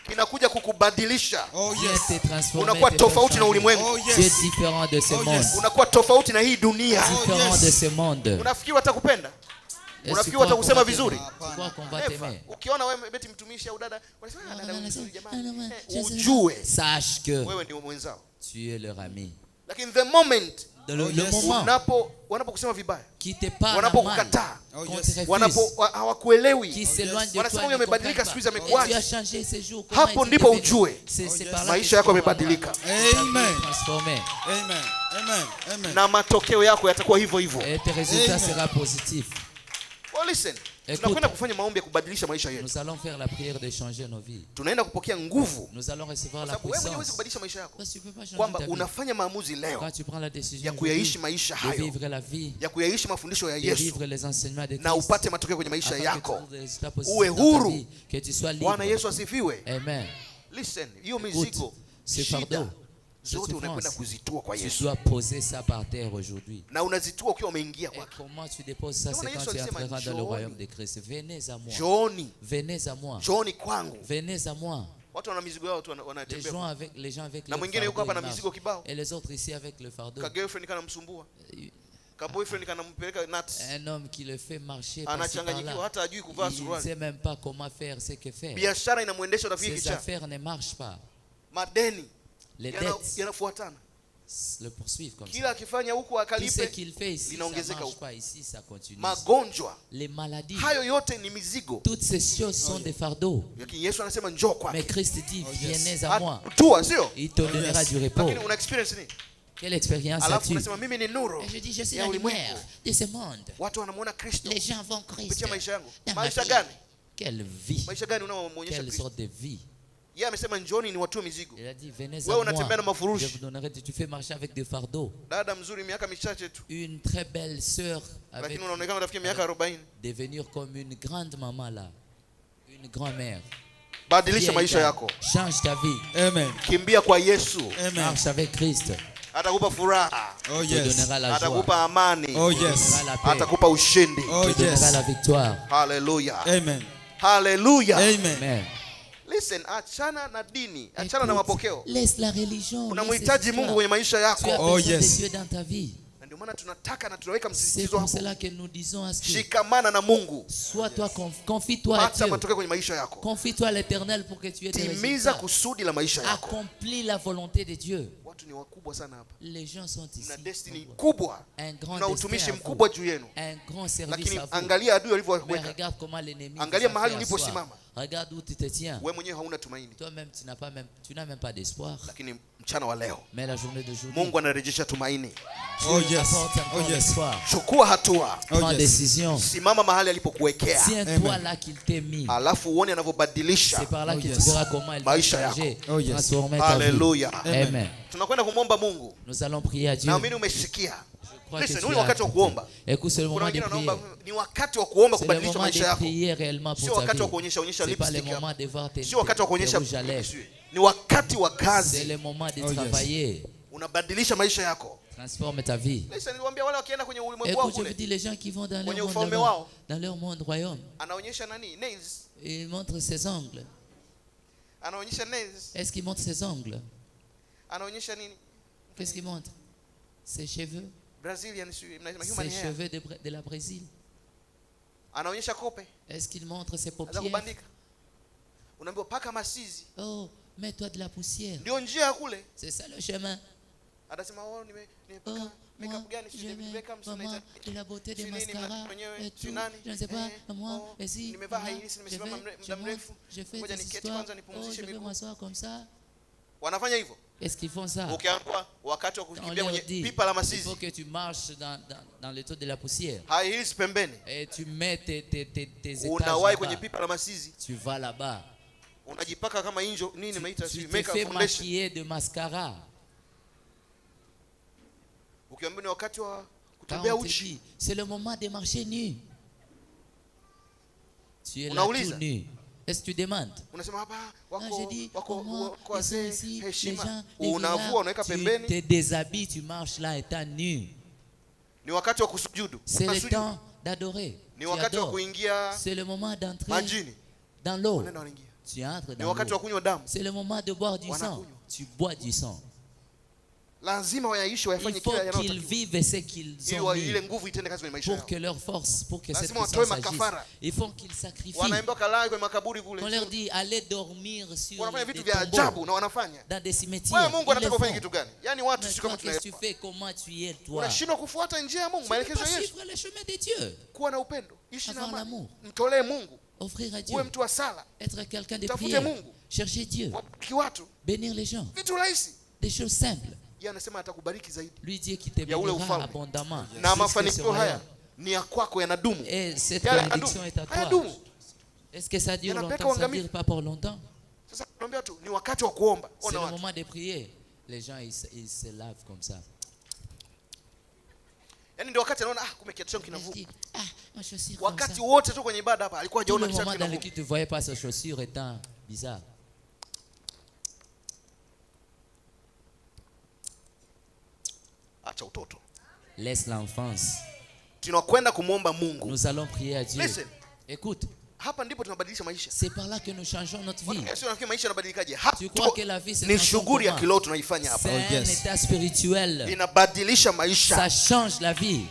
kinakuja kukubadilisha. Vient te transformer. Unakuwa te faire tofauti na changer. ulimwengu, Tu es différent de ce monde. unakuwa tofauti na hii dunia. Différent de ce monde. Unafikiri watakupenda? Est-ce Unafikiri que tu crois watakusema qu'on va vizuri? t'aimer? Tu crois qu'on va Never. t'aimer? Ukiona wewe beti mtumishi au dada, wanasema Ah, dada non, mzuri non, jamani. non, non, Eh, je- Ujue Sache que wewe ndio mwenzao. tu es leur ami. Lakini the moment Dans le moment wanapokusema vibaya, qui te parle mal, wanapokukataa, qu'on te refuse, hawakuelewi, qui s'éloigne de wanasema toi, huyo ne amebadilika, comprennent siku pas. hizi Et tu as amekuaje? changé ces jours. Hapo ndipo ujue C'est par là maisha que yako tu yamebadilika, Amen. Transformé. Amen. Amen. Amen. na matokeo yako yatakuwa hivyo hivyo. Et tes résultats seront positifs. Well, listen, Écoute. tunakwenda kufanya maombi ya kubadilisha maisha yetu. Nous allons faire la prière de changer nos vies. Tunaenda kupokea nguvu, Nous allons recevoir kwa la sababu wewe mwenyewe huwezi puissance. kubadilisha maisha yako, Parce que tu peux pas changer kwamba ta vie. unafanya maamuzi leo Quand tu prends la décision ya kuyaishi maisha de hayo, vivre la vie, ya kuyaishi mafundisho ya de Yesu, vivre les enseignements de na Christ, upate matokeo kwenye maisha afin que tu yako, trouves des résultats positifs uwe dans ta huru. vie, que tu sois Bwana libre. Yesu asifiwe. Amen. Listen, hiyo Écoute, mizigo, ce shida fardeau, ce zote unakwenda souffrance, kuzitua kwa tu Yesu, dois poser ça par terre aujourd'hui. na unazitua ukiwa umeingia Et kwake. comment tu déposes ça? Ndio C'est maana quand Yesu tu alisema, entreras dans le njooni. royaume de Christ. Venez à moi. Njooni, Venez à moi. njooni kwangu. Venez à moi. Watu wana mizigo yao tu Les wanatembea. gens avec Na le mwingine yuko fardeau, hapa na ils mizigo marchent. kibao. Et les autres ici avec le fardeau. Ka girlfriend kanamsumbua, ka boyfriend kanampeleka nuts, Un homme qui le fait marcher par-ci, anachanganyikiwa, par-là. hata ajui kuvaa Il ne suruali. sait même pas comment faire ce que faire. Biashara inamwendesha, utafikiri Ses kichaa. affaires ne marchent pas. Madeni Les yana- dettes yanafuatana, le poursuivent comme ça. kila akifanya huku Tout ce akalipe, qu'il fait ici, ça ne linaongezeka marche huko. pas ici, ça continue. Magonjwa Les maladies, hayo yote ni mizigo, toutes ces choses sont des fardeaux. lakini Yesu anasema njoo Mais kwake. Christ dit, venez à moi. Tua, sio? Il te donnera du repos. Lakini una experience nini? Quelle expérience Alafu as-tu? unasema mimi ni nuru Et je dis, je suis ya la lumière ulimwengu. de ce monde. Watu wanamuona Kristo Les gens vont Christ. kupitia maisha yangu. Dans ma Maisha vie. gani? Quelle vie, Maisha gani unaomuonyesha quelle Kristo? sorte de vie. Yeye amesema njooni niwatue mizigo. Il a dit, venez Wewe à unatembea na moi. mafurushi. Je vous donnerai, tu fais marcher avec des fardeaux. Dada mzuri miaka michache tu, Une très belle sœur avec lakini unaonekana unafikia miaka 40. devenir comme une grande maman là. Une grand-mère. Badilisha Vieille maisha dame. yako, Change ta vie. Amen. kimbia kwa Yesu, Amen. Marche avec Christ. atakupa furaha, Oh Il te yes. donnera la joie. atakupa amani, Oh Il te yes. donnera la paix. atakupa ushindi. Oh Il te donnera la yes. victoire. Haleluya, Amen. haleluya. Amen. Amen. Listen, achana na dini, achana na Écoute, mapokeo. laisse la religion. Unamhitaji laisse Mungu l'histoire. kwenye maisha Tu as yako, Oh, besoin yes. de Dieu dans ta vie. na ndio maana tunataka na tunaweka C'est msisitizo pour hapo, cela que nous disons à ce que shikamana na Mungu, sois-toi, confie-toi à pata Dieu. matokeo kwenye maisha yako, Confie-toi à l'Éternel pour que tu aies des timiza résultats. kusudi la maisha yako. Accomplis la volonté de Dieu. Watu ni wakubwa sana hapa, Les gens sont ici. mna destiny kubwa, Un grand mna destin utumishi à vous. mkubwa juu yenu, Un grand service lakini à vous. angalia adui Mais alivyoweka. regarde comment l'ennemi Angalia vous a mahali fait uliposimama. asseoir. Regarde où tu te tiens. Wewe mwenyewe hauna tumaini, Toi-même, tu n'as même pas d'espoir. lakini mchana wa leo Mais la journée d'aujourd'hui, Mungu anarejesha tumaini. Oh Dieu yes. apporte Oh encore yes. l'espoir. Chukua hatua, Oh Prends yes. décision. simama mahali alipokuwekea, Tiens-toi là qu'il t'ait mis. alafu uone anavyobadilisha C'est par là Oh que yes. tu verras comment il va Maisha changer, yako. Oh yes. transformer ta vie. Haleluya. Amen. Tunakwenda kumwomba Mungu, Nous allons prier à Dieu. naamini umesikia. Je crois que Listen, tu huu ni as wakati wa accepté. kuomba. Écoute, c'est le Kuna moment de wengine prier. wanaomba, ni wakati wa kuomba C'est le kubadilisha moment maisha de yako, prier réellement sio pour ta wakati wa vie. kuonyesha C'est pas le lipstick moment yako, de voir tes sio wakati wa kuonyesha rouges à lèvres. ni wakati wa C'est kazi. le moment de Oh, yes. travailler. Unabadilisha maisha yako, Transforme ta vie. Listen, niliwaambia wale wakienda kwenye ulimwengu wao Écoute, je vous kule, dis, les gens qui vont dans Kwenye leur monde ufalme là-bas, wao. dans leur monde royaume, anaonyesha nani? Nails. il montre ses ongles. Anaonyesha nails. Est-ce qu'il montre ses ongles? Anaonyesha nini? Qu'est-ce qu'il montre? Ses cheveux. Brazilian human Ses hair. cheveux de la Brésil. Anaonyesha kope. Est-ce qu'il montre ses Anaweza paupières? kubandika. Unaambiwa paka masizi. Oh, mets-toi de la poussière. Ndio njia ya kule. C'est ça le chemin. Atasema oh Oh, nimepaka moi, makeup gani? Si je David mets Beckham, si vraiment naita- de la beauté des si nini, mascaras mwenyewe, et si tout. nani? Je ne sais pas, moi, oh, et si, nimevaa voilà, high heels, je nimesimama vais, muda mrefu. je fais Ngoja des niketi histoires. kwanza Oh, nipumzishe je vais miguu. m'asseoir comme ça. Wanafanya hivyo. Est-ce qu'ils font ça? Ukiambiwa wakati wa On kukimbia leur kwenye dit, pipa la il masizi, faut que tu marches dans le taux de la poussière. high heels pembeni, Et tu mets tes étages unawahi kwenye là-bas. pipa la masizi, Tu vas là-bas. unajipaka kama injo nini naita, Tu si te makeup fais foundation. maquiller de mascara. Ukiambiwa ni wakati wa Quand kutembea on te uchi, dit, c'est le moment de marcher nu. Tu es là Unauliza? tout nu. Est-ce que tu demandes? unasema hapa Ah, wako j'ai dit, wako au moins, wako ils sont wazee, ici, les heshima. gens, les Unavua villas, unaweka tu pembeni. te déshabilles, tu marches là étant nu. Ni wakati wa kusujudu. C'est le Unasujudu. temps d'adorer. Ni Tu wakati wa adores. kuingia C'est le moment d'entrer majini. dans l'eau. Wanaenda wanaingia. Tu entres Ni dans wakati wa l'eau. kunywa damu. C'est le moment de boire du sang. Wanakunywa. Tu bois du sang. Lazima wayaishi wayafanye Il faut kila qu'ils yanayotakiwa. vivent ce qu'ils Ili ont ile mis nguvu itende kazi kwenye maisha pour yao. que leur force, pour que cette Lazima watoe puissance agisse. makafara. Il faut qu'ils sacrifient. Wanaimba kalai kwenye makaburi On kule. leur dit, allez dormir sur Wanafanya des vitu vya tombeaux, ajabu na wanafanya. dans des cimetières. Wewe Mungu Ils le anataka ufanye font. kitu gani? Yaani watu Mais si toi, kama qu'est-ce que tu tunaelewa. fais? Comment tu es, toi? Unashindwa kufuata njia ya Mungu, Tu ne peux maelekezo pas ya Yesu. suivre le chemin de Dieu. Kuwa na upendo, ishi na Avoir amani. l'amour. Mtolee Mungu. Offrir à Dieu. Uwe mtu wa sala. Être quelqu'un de Tafute prière. Mungu. Chercher Dieu. Wabariki watu. Bénir les gens. Vitu rahisi. Des choses simples. Yeye anasema atakubariki zaidi. Lui Dieu qui te Ya ule bénira ufalme. abondamment. Na Plus que ce mafanikio haya royaume. ni ya kwako, yanadumu. Et cette Yale bénédiction est à toi. hayadumu. Est-ce que ça dure Yanapeleka longtemps? Ça ne uangamivu. dure pas pour longtemps. Sasa tunaambia tu ni wakati wa kuomba. C'est Ona le watu. moment de prier. Les gens, ils se lavent comme ça. Yaani ndio wakati anaona kumbe kiatu changu Ils kinavuka. disent, ah, ma chaussure comme ça. Wakati wote tu kwenye ibada hapa alikuwa Tout hajaona le kiatu moment dans kinavuka. lequel tu ne voyais pas sa chaussure étant bizarre. Acha utoto. Laisse l'enfance. Tunakwenda kumwomba Mungu. Nous allons prier à Dieu. Listen. Écoute, Hapa ndipo tunabadilisha maisha. c'est par là que nous changeons notre vie. Sio nafikiri maisha yanabadilikaje? Tu crois que la vie se Ni transforme shughuli ya comment? kiroho tunaifanya hapa. C'est un état spirituel. Inabadilisha maisha. Ça change la vie.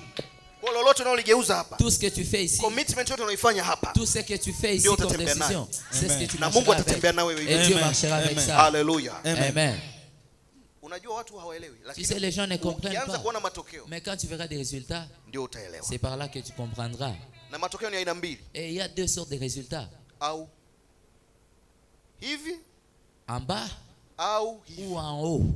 Kwa lolote unaoligeuza hapa. Tout ce que tu fais ici, Commitment yote unaoifanya hapa. tout ce que tu fais ici Ndio comme utatembea décision, nayo. c'est ce que tu Na marcheras Mungu avec. atatembea na wewe Et hivyo. Dieu Amen. marchera avec Amen. ça. Hallelujah. Amen. Unajua watu hawaelewi, Tu sais, les gens ne comprennent ukianza pas. kuona matokeo Mais quand tu verras des résultats, ndio utaelewa. c'est par là que tu comprendras. Na matokeo ni aina mbili, Et il y a deux sortes de résultats. au hivi En bas au hivi. ou en haut.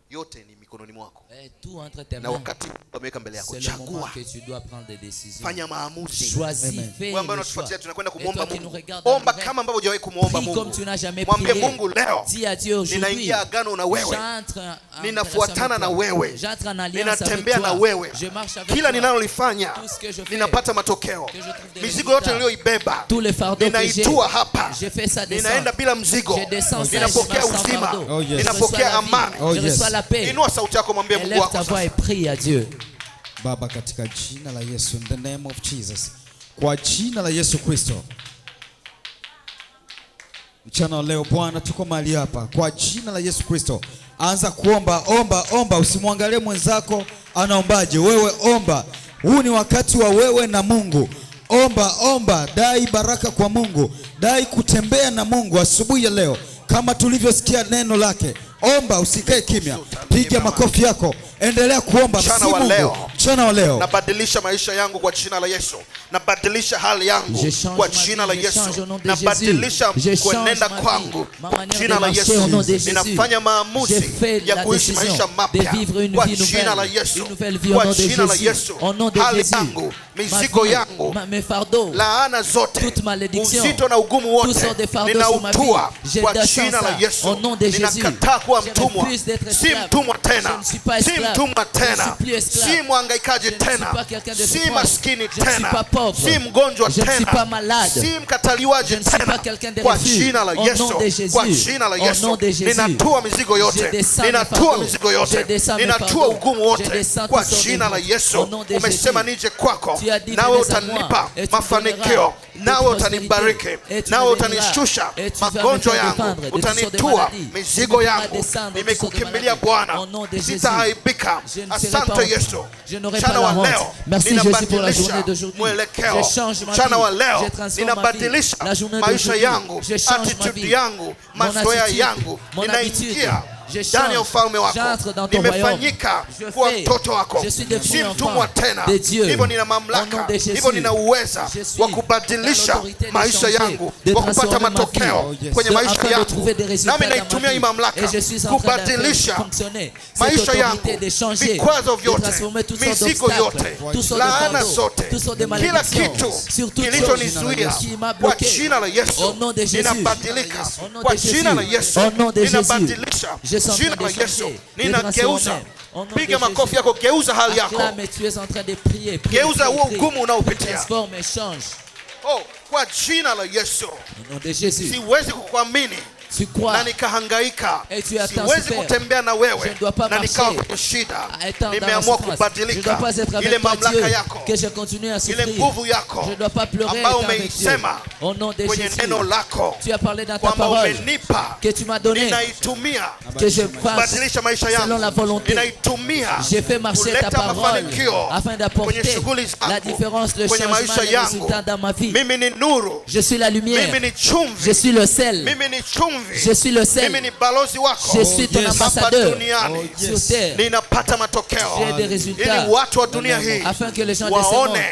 Yote ni mikononi mwako. Et tout entre tes Na mains. wakati wameweka mbele yako, C'est le moment chagua, que tu dois prendre des décisions. fanya maamuzi. Choisis, Amen. fais Wewe ambaye le choix. unatufuatilia tunakwenda Et kumwomba toi qui nous Mungu. regardes en Omba direct, kama ambavyo hujawahi kumwomba prie Mungu. comme tu n'as jamais Mwambie prié. Mungu leo, Dis à Dieu aujourd'hui, ninaingia agano na wewe. j'entre en Ninafuatana relation na avec toi. wewe. J'entre en alliance avec Ninatembea na toi. wewe. Je marche avec Kila toi. ninalolifanya Tout ce que je fais, ninapata matokeo. que je trouve des Mizigo yote résultats. niliyoibeba Tous les fardeaux que j'ai, ninaitua hapa. je fais ça Ninaenda descendre. bila mzigo. Je descends ça, Ninapokea je marche sans uzima. fardeau. Oh, yes. Je Ninapokea reçois la vie. amani. Oh, Je yes. reçois la paix. Inua sauti yako, mwambie Mungu Élève wako ta voix et sasa. prie à Dieu. Baba, katika jina la Yesu, in the name of Jesus, kwa jina la Yesu Kristo, mchana wa leo Bwana, tuko mahali hapa kwa jina la Yesu Kristo. Anza kuomba, omba, usimwangalie mwenzako anaombaje, wewe omba. Huu ni wakati wa wewe na Mungu. Omba, dai baraka kwa Mungu, dai kutembea na Mungu asubuhi ya leo, kama tulivyosikia neno lake. Omba, usikae kimya, piga makofi yako, endelea kuomba. Mchana Si wa Mungu. leo. Mchana wa leo Nabadilisha maisha yangu kwa jina la Yesu. Nabadilisha hali yangu Je change kwa ma jina la vie, je change Yesu. au nom de Nabadilisha Jésus. Je change kuenenda ma vie, kwangu ma kwa manière jina de la marcher au nom de Yesu. Jésus. Ninafanya Je maamuzi fais ya la kuishi décision maisha de mapya vivre une kwa vie jina la nouvelle, Yesu. une nouvelle vie au Kwa nom de jina la Jésus. Yesu. Au nom de Hali Jésus. yangu, Ma mizigo vie, yangu, mes fardeaux, laana zote, toute malédiction, uzito na ugumu toutes wote sortes de fardeaux sur ma vie, ninautua je kwa descends jina la ça Yesu. au nom de Jésus. Ninakataa kuwa Je mtumwa, refuse d'être si esclave. mtumwa Je tena, ne suis pas si esclave. mtumwa Je ne tena, suis plus esclave. si mwangaikaji mhangaikaji Je ne suis tena, pas quelqu'un de si souffrant. maskini Je ne suis tena, pas pauvre. si mgonjwa Je ne suis pas tena, malade. si Je mkataliwaji ne suis pas tena. quelqu'un de Kwa refus. jina la Au Yesu, nom de Jésus. kwa jina la Au Yesu, nom de Jésus. ninatua mizigo Je yote, descends mes ninatua fardeaux. mizigo Je yote, descends mes ninatua fardeaux. ugumu Je wote descends kwa toutes sortes jina de la vies. Yesu. Au nom de Umesema Jésus. nije kwako, Tu as dit, nawe venez à utanipa moi, et tu mafanikio, donneras nawe de utanibariki, prospérité, et tu nawe me utanishusha béniras, et tu vas me magonjwa faire yangu, défendre de toutes sortes de utanitua maladies. mizigo Tu me feras yangu. descendre de toutes sortes de Nimekukimbilia maladies. Bwana, Au nom de Jésus. sitaaibika. Je ne serai pas Asante honte. Yesu. Je n'aurai Mchana pas la wa honte. leo Merci Jésus pour la ninabadilisha journée d'aujourd'hui. mwelekeo. Je change ma Mchana wa vie. leo Je transforme ma vie. ninabadilisha La journée maisha d'aujourd'hui. yangu, Je change ma attitude vie. yangu, Mon mazoea attitude, yangu. mon habitude. Ninaingia Je ndani ya change. ufalme wako. J'entre dans ton Nimefanyika royaume. Je kuwa fais. mtoto wako, Je suis devenu si enfant mtumwa tena. de Dieu. Hivyo nina Au mamlaka, nom de Jésus. hivyo nina uweza Je suis wa kubadilisha dans l'autorité de maisha changer, yangu, de wa kupata transformer ma matokeo vie, kwenye de- maisha afin de yangu. trouver des résultats Nami dans ma naitumia vie. hii mamlaka Et je suis en train de faire kubadilisha fonctionner cette maisha autorité, yangu, de changer, vikwazo de vyote, transformer toutes sortes mizigo d'obstacles, yote, toutes sortes de laana fardeaux, zote, toutes sortes de kila malédictions, kitu sur toutes kilichonizuia choses qui m'a kwa bloqué. jina la Yesu Au nom de Jésus. ninabadilika, Au nom kwa de jina la Jésus. Yesu Au nom de Jésus. ninabadilisha, Je suis en jina train la de Yesu changer, de ninageuza. transformer. Au nom Piga de makofi Jésus. yako, geuza hali yako, Acclame, tu es en train de prier. Prie, geuza prie, huo prie. ugumu unaopitia. Transforme et change. Oh, kwa jina la Yesu. Au nom de Jésus. Siwezi kukuamini Tu crois na nikahangaika, Et tu as tant siwezi souffert. kutembea na Je wewe ne dois pas na nikawa marcher kwenye shida. étant dans la Nimeamua souffrance. Je ne dois kubadilika. pas être Ile avec toi, mamlaka Dieu, yako, que je continue à ile souffrir. nguvu yako Je ne dois pas pleurer ambayo étant avec Dieu. umeisema Au nom de kwenye Jésus, neno lako tu as parlé dans ta kwamba parole umenipa, que tu m'as donné, ninaitumia que je fasse kubadilisha maisha selon la yangu, volonté. ninaitumia J'ai fait marcher ta kuleta parole mafanikio afin kwenye d'apporter shughuli zangu, la différence, le kwenye changement, maisha les yangu. résultats dans ma vie. Mimi ni nuru, Je suis la lumière. mimi ni Je chumvi, suis le sel. mimi ni chumvi, Je suis le sel. mimi ni balozi wako Je suis ton yes. hapa ambassadeur duniani. sur terre. Ninapata matokeo J'ai des résultats ili watu wa dunia hii afin que les gens de ce monde waone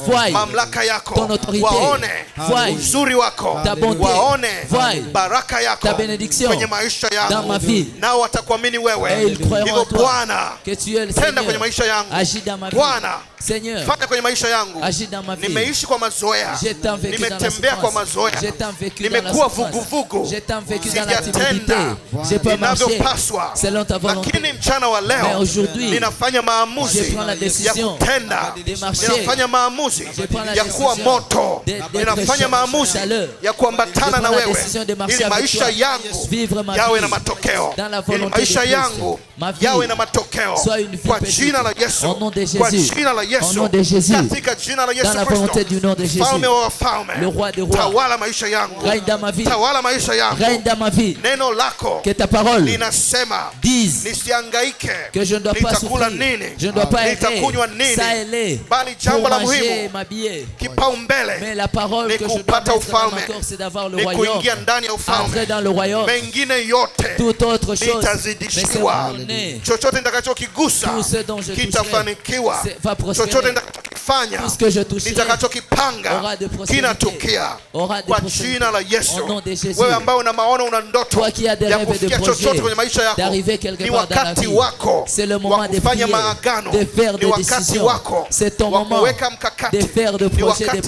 voient mamlaka yako, ton autorité, waone voient uzuri wako, ta bonté, waone voient baraka yako ta bénédiction kwenye maisha dans ma yangu, vie. nao watakuamini Et wewe. ils croiront Hivyo en toi Bwana, que tu es le tenda Seigneur. kwenye maisha yangu. Agis dans ma vie. Bwana, Seigneur, fanya kwenye maisha yangu. agis dans ma vie. Nimeishi kwa mazoea, J'ai tant vécu dans la nimetembea kwa souffrance. mazoea, J'ai tant vécu dans la nimekuwa souffrance. vuguvugu, J'ai tant vécu dans la timidité. sijatenda J'ai pas marché inavyopaswa, selon ta volonté. lakini mchana wa Mais leo aujourd'hui, ninafanya maamuzi je prends la ya décision kutenda, de marcher. ninafanya maamuzi Je prends la ya kuwa décision moto, d'être ninafanya maamuzi chaleur. ya kuambatana Je na prends la wewe décision de marcher ili avec maisha toi. yangu Vivre ma yawe vie na matokeo, dans la ili volonté maisha de Christ. yangu Ma vie yawe na matokeo soit une vie kwa petite. jina la Yesu, Au nom de kwa Jésus. jina la Au Yesu, nom de Jésus. katika jina la Yesu Dans la Kristo, volonté du nom de Jésus. mfalme wa wafalme, Le roi des rois. tawala maisha yangu, Règne dans ma vie. tawala maisha yangu. Règne dans ma vie. Neno lako Que ta parole linasema dise nisihangaike que je ne dois pas nitakula souffrir. nini, Je ne dois pas errer. nitakunywa nini, Ça et là. bali jambo Pour la manger, muhimu, m'habiller. kipaumbele Mais la parole ni que je dois kupata mettre dans mon ufalme, corps, c'est d'avoir le ni royaume. kuingia ndani ya Entrer ufalme. dans le royaume. Mengine yote Toute autre chose. Mais c'est nitazidishiwa. mon nez. Chochote nitakachokigusa Tout ce dont je toucherai kitafanikiwa. va prospérer. Chochote nitakachokifanya Tout ce que je toucherai nitakachokipanga aura de prospérité. kinatukia Aura de kwa prospérité. jina la Au Yesu. nom de Jésus. Wewe ambao una maono, una ndoto Toi qui as des ya rêves et des kufikia projets chochote kwenye maisha yako, d'arriver quelque ni part dans la wakati vie. wako C'est le wa moment de kufanya prier, maagano, de faire ni des wakati décisions. wako C'est ton wa moment kuweka mkakati, de faire des ni projets, wakati des